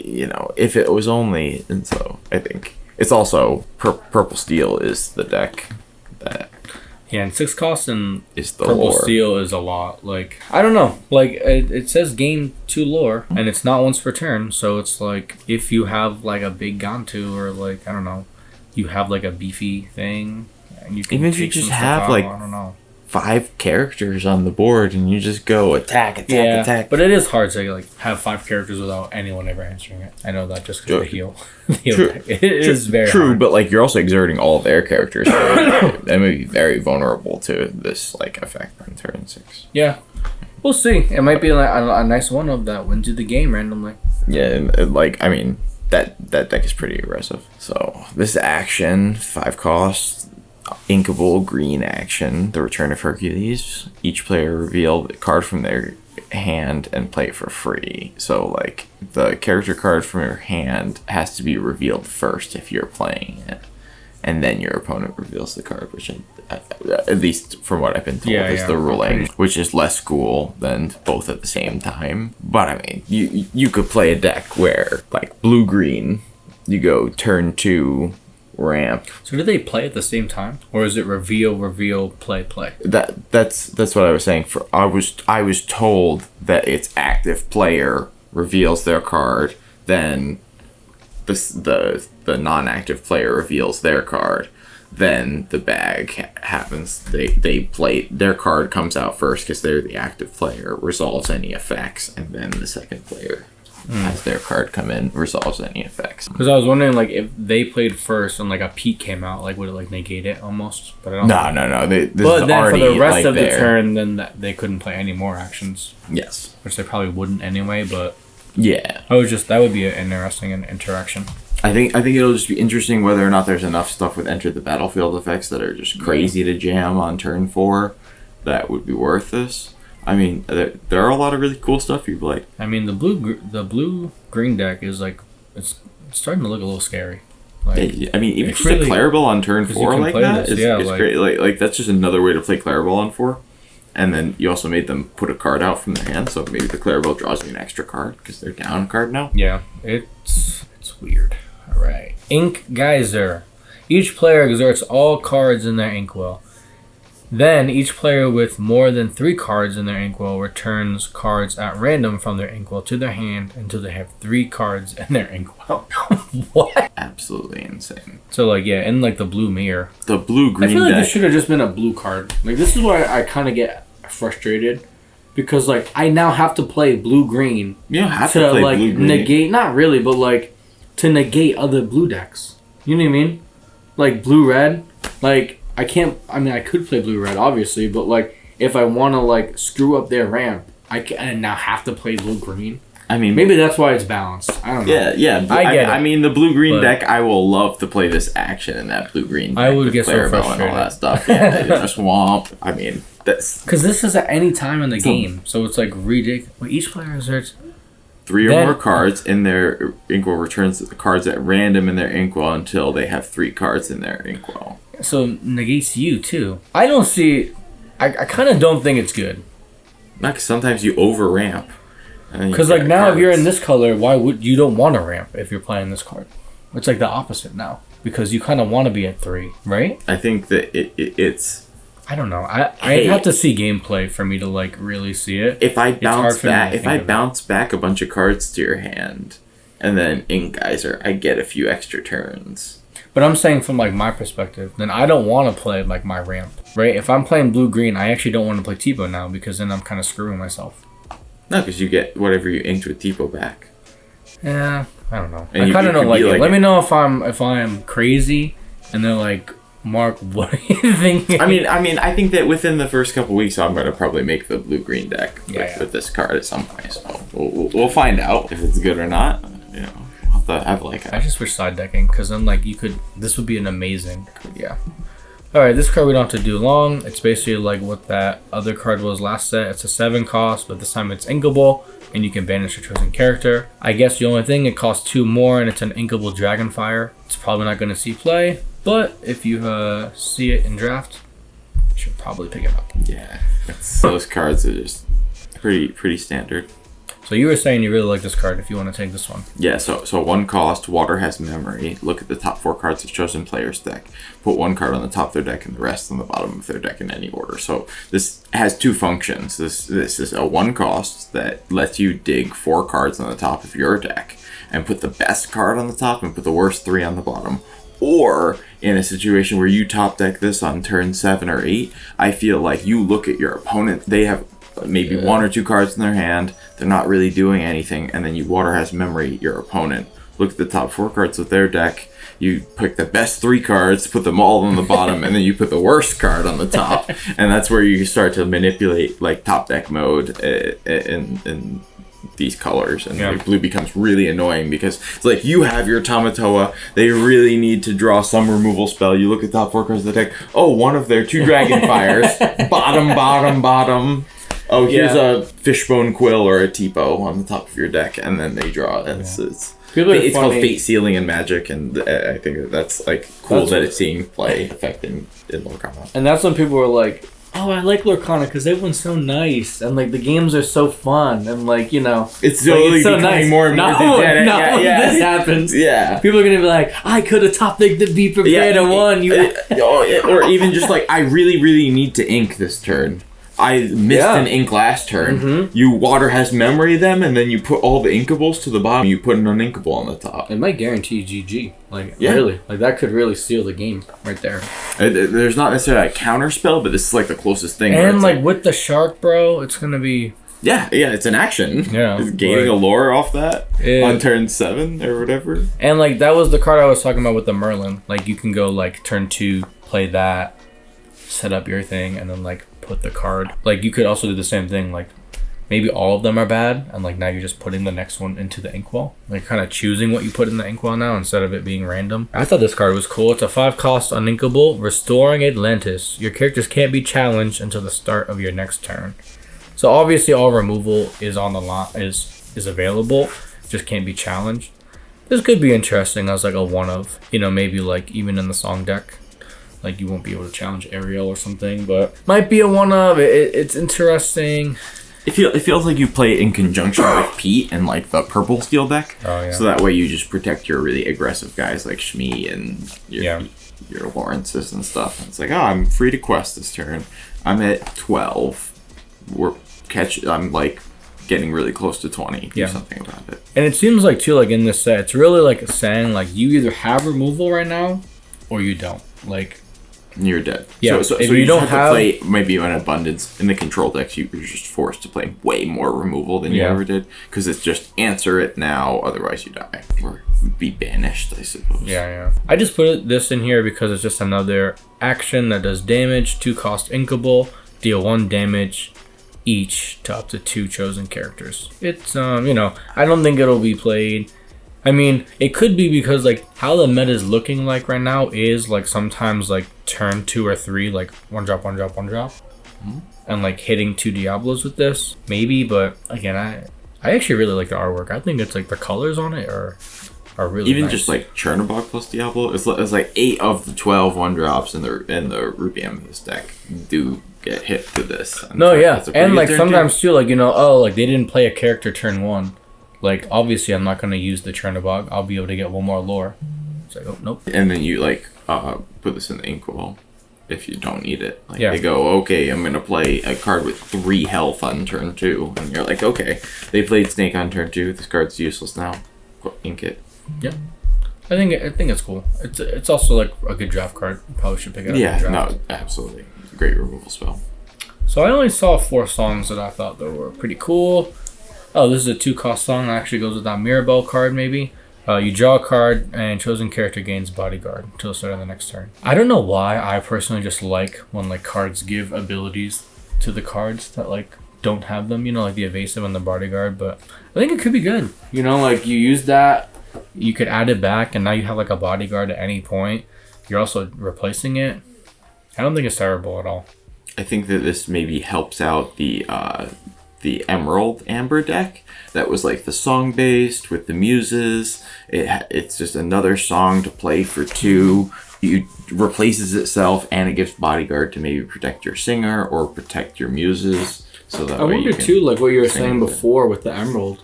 S2: you know, if it was only. And so I think it's also Purple Steel is the deck that.
S1: Yeah, and 6 cost and
S2: is the
S1: Purple
S2: lore.
S1: Steel is a lot. Like, I don't know. Like, it says gain 2 lore, and it's not once per turn. So it's like, if you have like a big Gantu, or like, I don't know, you have like a beefy thing, and you can
S2: even if you just have like,
S1: I don't know,
S2: 5 characters on the board, and you just go attack.
S1: But it is hard to like have 5 characters without anyone ever answering it. I know that just because the heal. It is very
S2: true,
S1: hard.
S2: but like you're also exerting all their characters. They may be very vulnerable to this like effect on turn 6.
S1: Yeah, we'll see. It might be like a nice one of that wins you the game randomly.
S2: Yeah, and like I mean that deck is pretty aggressive. So this action 5 cost. Inkable green action, the Return of Hercules. Each player reveal a card from their hand and play it for free. So like the character card from your hand has to be revealed first if you're playing it, and then your opponent reveals the card, which at least from what I've been told is the ruling, which is less cool than both at the same time. But I mean, you could play a deck where like blue green, you go turn 2 ramp.
S1: So do they play at the same time, or is it reveal, play?
S2: That's what I was saying. I was told that it's active player reveals their card, then the non-active player reveals their card, then the bag happens. They play, their card comes out first because they're the active player, resolves any effects, and then the second player has their card come in, resolves any effects.
S1: Because I was wondering, like, if they played first and like a peak came out, like would it like negate it almost? But I don't.
S2: No.
S1: But then for the rest
S2: like
S1: of the
S2: there.
S1: turn, then they couldn't play any more actions.
S2: Yes.
S1: Which they probably wouldn't anyway. But
S2: Yeah.
S1: that would be an interesting interaction.
S2: I think it'll just be interesting whether or not there's enough stuff with enter the battlefield effects that are just crazy to jam on turn 4 that would be worth this. I mean, there are a lot of really cool stuff you play.
S1: I mean, the blue green deck is like it's starting to look a little scary. Like,
S2: I mean, even
S1: it's
S2: just
S1: really,
S2: a Clarabelle on turn 4 like that is
S1: like,
S2: great. Like that's just another way to play Clarabelle on 4. And then you also made them put a card out from their hand, so maybe the Clarabelle draws you an extra card because they're down a card now.
S1: Yeah, it's weird. All right, Ink Geyser. Each player exerts all cards in their inkwell. Then each player with more than 3 cards in their inkwell returns cards at random from their inkwell to their hand until they have 3 cards in their inkwell. What?
S2: Absolutely insane.
S1: So like yeah, in like the blue mirror.
S2: The blue-green
S1: I feel like
S2: deck.
S1: this should have just been a blue card. Like this is why I kind of get frustrated. Because like I now have to play blue-green.
S2: You don't have to play
S1: like
S2: blue-green.
S1: negate, not really, but like to negate other blue decks. You know what I mean? Like blue-red. Like I can't. I mean, I could play blue-red, obviously, but like if I want to like screw up their ramp, I can now have to play blue-green.
S2: I mean,
S1: maybe that's why it's balanced. I don't know.
S2: Yeah.
S1: I get it.
S2: I mean, the blue-green deck. I will love to play this action in that blue-green deck.
S1: I would
S2: with
S1: get so
S2: Clarabelle
S1: frustrated.
S2: and all that stuff. Yeah, swamp. I mean, that's
S1: because this is at any time in the game, so it's like ridiculous. Well, each player exerts
S2: 3 or more cards in their inkwell, returns the cards at random in their inkwell until they have 3 cards in their inkwell.
S1: So negates you too. I don't see. I kind of don't think it's good.
S2: Not because sometimes you over ramp.
S1: Because like now, if you're in this color, why would you don't want to ramp if you're playing this card? It's like the opposite now because you kind of want to be at 3, right?
S2: I think that it's.
S1: I don't know. I'd have to see gameplay for me to like really see it.
S2: If I bounce back a bunch of cards to your hand, and then Ink Geyser, I get a few extra turns.
S1: But I'm saying from like my perspective, then I don't want to play like my ramp, right? If I'm playing blue-green, I actually don't want to play Tipo now because then I'm kind of screwing myself.
S2: No, because you get whatever you inked with Tipo back.
S1: Yeah, I don't know.
S2: And
S1: I kind of don't like it.
S2: Like
S1: Let me know if I'm crazy, and they're like, Mark, what are you thinking?
S2: I mean, I think that within the first couple weeks, I'm gonna probably make the blue-green deck with this card at some point. So we'll find out if it's good or not. You know, I'll have to have like.
S1: I just wish side decking because then like you could. This would be an amazing. Yeah. All right, this card we don't have to do long. It's basically like what that other card was last set. It's a 7 cost, but this time it's inkable, and you can banish your chosen character. I guess the only thing, it costs 2 more, and it's an inkable Dragonfire. It's probably not going to see play, but if you see it in draft, you should probably pick it up.
S2: Yeah, those cards are just pretty standard.
S1: So you were saying you really like this card if you want to take this one.
S2: Yeah, so 1 cost, Water has memory. Look at the top 4 cards of chosen player's deck. Put 1 card on the top of their deck and the rest on the bottom of their deck in any order. So this has 2 functions. This is a 1 cost that lets you dig 4 cards on the top of your deck and put the best card on the top and put the worst 3 on the bottom. Or in a situation where you top deck this on turn 7 or 8, I feel like you look at your opponent, they have maybe 1 or 2 cards in their hand, they're not really doing anything, and then you Water has memory your opponent. Look at the top 4 cards of their deck, you pick the best 3 cards, put them all on the bottom, and then you put the worst card on the top, and that's where you start to manipulate like top deck mode in these colors, and like, blue becomes really annoying because it's like you have your Tamatoa, they really need to draw some removal spell. You look at top 4 cards of the deck, oh, one of their 2 Dragonfires, bottom. Oh, here's a Fishbone Quill or a Tipo on the top of your deck, and then they draw. It's called Fate Sealing in Magic, and I think that's like cool that it's seeing play effect in Lorcana.
S1: And that's when people were like, oh, I like Lorcana because everyone's so nice, and like the games are so fun, and like, you know,
S2: it's so becoming nice. More and more.
S1: This happens.
S2: Yeah,
S1: people are gonna be like, I could have top decked the Be Prepared and won.
S2: Or even just like, I really need to ink this turn. I missed an ink last turn. You water has memory them, and then you put all the inkables to the bottom. You put an uninkable on the top.
S1: It might guarantee GG. Like, really. Like, that could really seal the game right there.
S2: There's not necessarily a counter spell, but this is like the closest thing.
S1: And like with the shark, bro, it's going to be...
S2: Yeah, it's an action.
S1: Yeah.
S2: It's gaining a lore off that on turn 7 or whatever.
S1: And like, that was the card I was talking about with the Merlin. Like, you can go like turn 2, play that, set up your thing, and then like put the card. Like, you could also do the same thing. Like, maybe all of them are bad, and like now you're just putting the next one into the inkwell. Like, kind of choosing what you put in the inkwell now instead of it being random. I thought this card was cool. It's a 5-cost uninkable, restoring Atlantis. Your characters can't be challenged until the start of your next turn. So obviously all removal is on the lot is available, just can't be challenged. This could be interesting as like a one of, you know, maybe like even in the song deck. Like, you won't be able to challenge Ariel or something, but might be a one of. It's interesting.
S2: It feels like you play it in conjunction with Pete and like the purple steel deck.
S1: Oh yeah.
S2: So that way you just protect your really aggressive guys like Shmi and your Lawrences and stuff. And it's like, I'm free to quest this turn. I'm at 12. I'm like getting really close to 20. Do something about it.
S1: And it seems like too, like in this set, it's really like saying like you either have removal right now or you don't. Like,
S2: you're dead.
S1: Yeah.
S2: So
S1: if
S2: you
S1: don't
S2: have to play maybe an abundance in the control decks. You're just forced to play way more removal than you ever did, because it's just answer it now, otherwise you die or be banished, I suppose.
S1: Yeah. I just put this in here because it's just another action that does damage. 2-cost inkable, deal 1 damage each to up to 2 chosen characters. It's you know, I don't think it'll be played. I mean, it could be because like how the meta is looking like right now is like sometimes like turn 2 or 3, like 1 drop, 1 drop, 1 drop, and like hitting 2 Diablos with this maybe. But again, I actually really like the artwork. I think it's like the colors on it are really
S2: even
S1: nice.
S2: Just like Chernobog plus Diablo, it's like 8 of the 12 1-drops in the Ruby Amethyst deck do get hit to this.
S1: No, yeah, and like sometimes too, like, you know, oh, like they didn't play a character turn 1. Like, obviously, I'm not going to use the Chernobog. I'll be able to get 1 more lore. It's like, oh, nope.
S2: And then you, like, put this in the inkwell if you don't need it. Like,
S1: Yeah.
S2: they go, okay, I'm going to play a card with 3 health on turn 2. And you're like, okay, they played Snake on turn 2. This card's useless now. Ink it.
S1: Yeah. I think it's cool. It's also, like, a good draft card. You probably should pick it up.
S2: Yeah,
S1: in draft.
S2: no, absolutely. It's a great removal spell.
S1: So I only saw 4 songs that I thought that were pretty cool. Oh, this is a 2-cost song. It actually goes with that Mirabelle card, maybe. You draw a card, and chosen character gains bodyguard until the start of the next turn. I don't know why I personally just like when like cards give abilities to the cards that like don't have them. You know, like the evasive and the bodyguard. But I think it could be good. You know, like you use that, you could add it back, and now you have like a bodyguard at any point. You're also replacing it. I don't think it's terrible at all.
S2: I think that this maybe helps out the Emerald Amber deck that was like the song based with the muses. It's just another song to play for 2. It replaces itself, and it gives bodyguard to maybe protect your singer or protect your muses. So that
S1: I
S2: way
S1: wonder
S2: you can
S1: too, like what you were
S2: sing
S1: saying
S2: with it.
S1: before with the Emerald.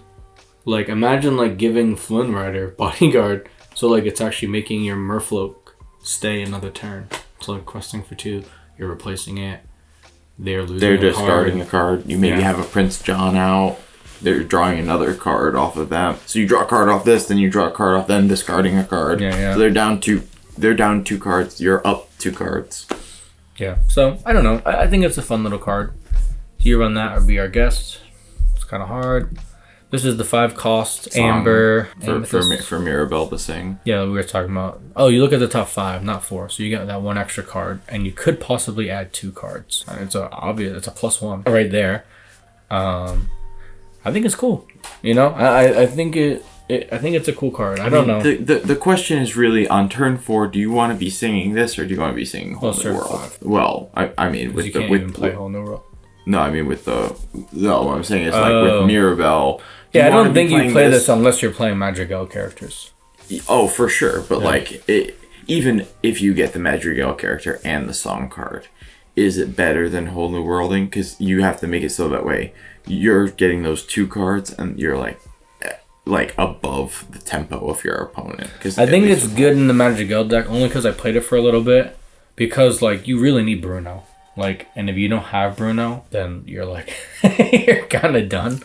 S1: Like, imagine like giving Flynn Rider bodyguard, so like it's actually making your Merfolk stay another turn. So like questing for 2, you're replacing it. They're losing.
S2: They're
S1: a
S2: discarding
S1: card.
S2: a card. You maybe have a Prince John out. They're drawing another card off of them. So you draw a card off this, then you draw a card off them, discarding a card.
S1: Yeah.
S2: So they're down 2 cards. You're up 2 cards.
S1: Yeah. So I don't know. I think it's a fun little card. Do you run that or be our guest? It's kind of hard. This is the 5-cost Amber
S2: for Mirabelle to sing.
S1: Yeah, we were talking about. Oh, you look at the top 5, not 4. So you get that 1 extra card, and you could possibly add 2 cards. And it's It's a +1 right there. I think it's cool. You know, I think I think it's a cool card. I don't know.
S2: The question is really on turn 4. Do you want to be singing this, or do you want to be singing Whole New World?
S1: 5.
S2: Well, I mean, with
S1: you
S2: the
S1: can't even play Whole New World.
S2: No, I mean with the. No, what I'm saying is like with Mirabelle.
S1: Yeah, I don't think you play this unless you're playing Madrigal characters.
S2: Oh, for sure. But like, even if you get the Madrigal character and the song card, is it better than Whole New Worlding? Because you have to make it so that way you're getting those 2 cards and you're like above the tempo of your opponent. Cause
S1: I think it's good in the Madrigal deck only because I played it for a little bit. Because like you really need Bruno. Like, and if you don't have Bruno, then you're like, you're kind of done,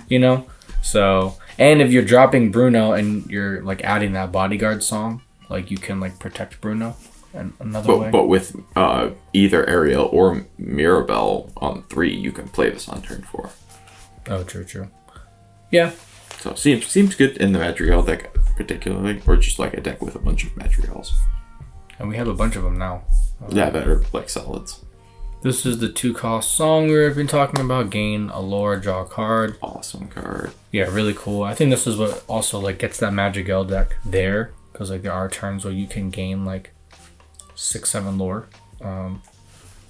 S1: you know? So, and if you're dropping Bruno and you're like adding that bodyguard song, like you can like protect Bruno in another way.
S2: But with either Ariel or Mirabelle on 3, you can play this on turn 4.
S1: Oh, true. Yeah.
S2: So seems good in the Madrigal deck particularly, or just like a deck with a bunch of Madrigals.
S1: And we have a bunch of them now.
S2: Yeah, that are like solids.
S1: This is the 2-cost song we've been talking about. Gain a lore, draw a card.
S2: Awesome card.
S1: Yeah, really cool. I think this is what also like gets that Madrigal deck there, because like there are turns where you can gain like 6-7 lore.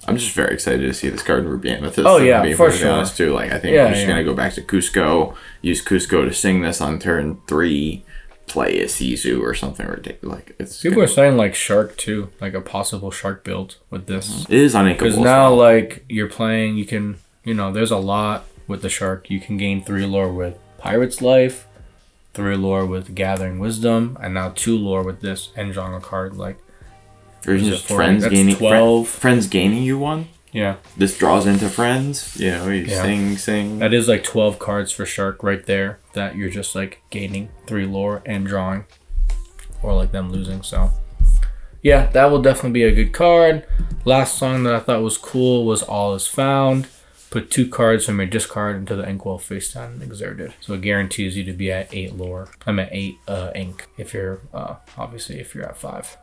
S2: I'm just very excited to see this card in Ruby Amethyst.
S1: Oh yeah, for
S2: sure. Honest too. Like I think we're just gonna go back to Cusco, use Cusco to sing this on turn 3, play a Sisu or something ridiculous. Like it's
S1: people are saying like Shark too, like a possible Shark build with this.
S2: It is uninkable.
S1: Because now like you're playing, you can there's a lot with the Shark. You can gain 3 lore with Pirate's Life, 3 lore with Gathering Wisdom, and now 2 lore with this and drawing a card like.
S2: Or just friends gaining
S1: 12.
S2: Friends gaining you 1.
S1: Yeah.
S2: This draws into friends. You sing.
S1: That is like 12 cards for Shark right there that you're just like gaining 3 lore and drawing. Or like them losing. So yeah, that will definitely be a good card. Last song that I thought was cool was All Is Found. Put 2 cards from your discard into the Inkwell face down and exerted. So it guarantees you to be at 8 lore. I'm at 8 ink if you're obviously if you're at 5.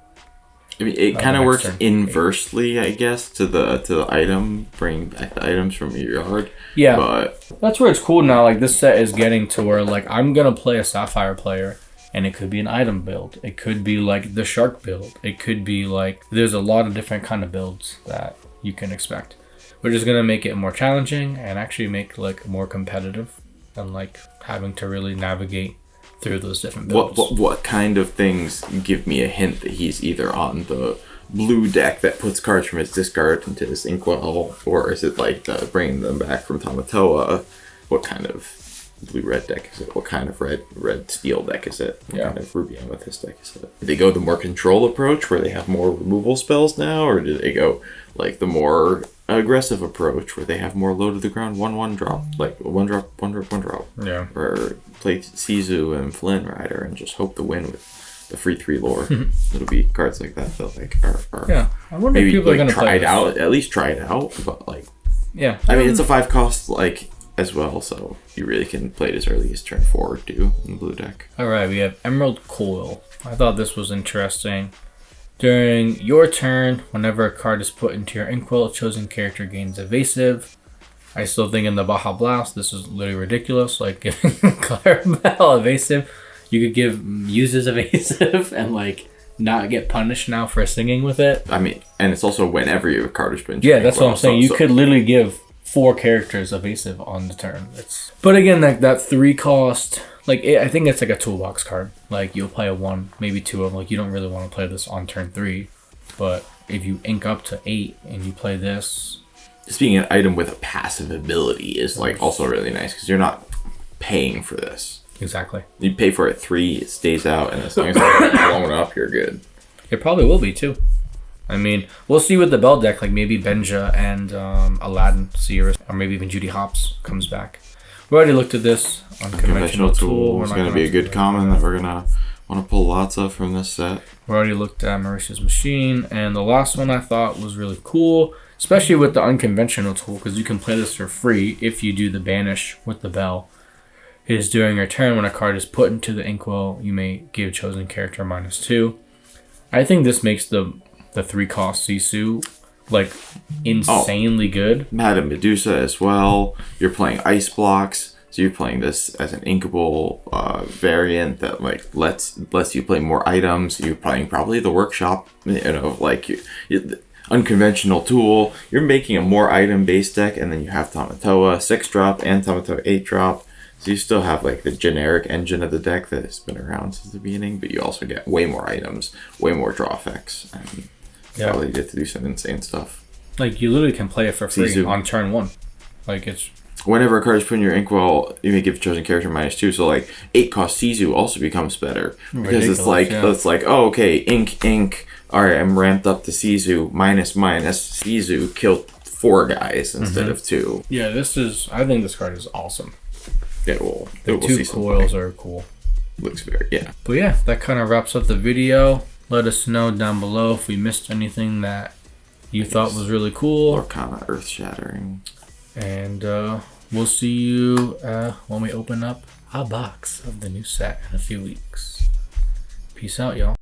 S2: I mean, it kind of works inversely, I guess, to the item, bring back the items from your yard.
S1: Yeah,
S2: but
S1: that's where it's cool now. Like this set is getting to where like I'm gonna play a Sapphire player, and it could be an item build. It could be like the Shark build. It could be like there's a lot of different kind of builds that you can expect. We're just gonna make it more challenging and actually make like more competitive, and like having to really navigate through those different builds.
S2: What kind of things give me a hint that he's either on the blue deck that puts cards from his discard into his Inkwell, or is it like bringing them back from Tamatoa? What kind of blue-red deck is it? What kind of red steel deck is it? What kind of Ruby Amethyst deck is it? Do they go the more control approach where they have more removal spells now, or do they go like the more aggressive approach where they have more low to the ground 1/1 drop, like 1 drop 1 drop 1 drop?
S1: Yeah.
S2: Or play Sisu and Flynn Rider and just hope to win with the free 3 lore. It'll be cards like that like are
S1: yeah. I wonder if people are gonna
S2: try
S1: play
S2: it out. At least try it out, but like
S1: yeah.
S2: I mean it's a 5 cost like as well, so you really can play it as early as turn 4 too in the blue deck.
S1: All right, we have Emerald Coil. I thought this was interesting. During your turn, whenever a card is put into your Inkwell, a chosen character gains evasive. I still think in the Baja Blast, this is literally ridiculous. Like giving Clarabelle evasive. You could give uses evasive and like not get punished now for singing with it.
S2: I mean, and it's also whenever your card is put into your
S1: that's
S2: Inkwell,
S1: what I'm saying. You could literally give 4 characters evasive on the turn. But again, like that 3 cost, like I think it's like a toolbox card. Like you'll play a 1, maybe 2 of them. Like you don't really want to play this on turn 3, but if you ink up to 8 and you play this,
S2: just being an item with a passive ability is like also really nice because you're not paying for this.
S1: Exactly.
S2: You pay for it 3, it stays out, and as long as it's blown up, you're good.
S1: It probably will be too. I mean, we'll see with the Bell deck, like maybe Benja and Aladdin, Sierra, or maybe even Judy Hopps comes back. We already looked at this. Unconventional tool.
S2: It's going to be a good common that we're going to want to pull lots of from this set.
S1: We already looked at Mauritius Machine, and the last one I thought was really cool, especially with the unconventional tool, because you can play this for free if you do the banish with the Bell. It is during your turn when a card is put into the Inkwell, you may give chosen character -2. I think this makes the 3 cost Sisu like insanely good.
S2: Madame Medusa as well. You're playing ice blocks, so you're playing this as an inkable variant that like lets you play more items. You're playing probably the workshop, like the unconventional tool. You're making a more item based deck, and then you have Tamatoa 6-drop and Tamatoa 8-drop. So you still have like the generic engine of the deck that has been around since the beginning, but you also get way more items, way more draw effects, and probably get to do some insane stuff.
S1: Like you literally can play it for free
S2: Sisu.
S1: on turn 1. Like it's
S2: whenever a card is put in your Inkwell, you may give a chosen character -2. So like 8 cost Sisu also becomes better because it's like oh okay ink. All right, I'm ramped up to Sisu -. Sisu killed 4 guys instead of 2.
S1: Yeah, I think this card is awesome.
S2: It will.
S1: The 2 coils are cool.
S2: Looks very, yeah.
S1: But yeah, that kind of wraps up the video. Let us know down below if we missed anything that you thought was really cool.
S2: Lorcana Earth Shattering.
S1: And we'll see you when we open up a box of the new set in a few weeks. Peace out, y'all.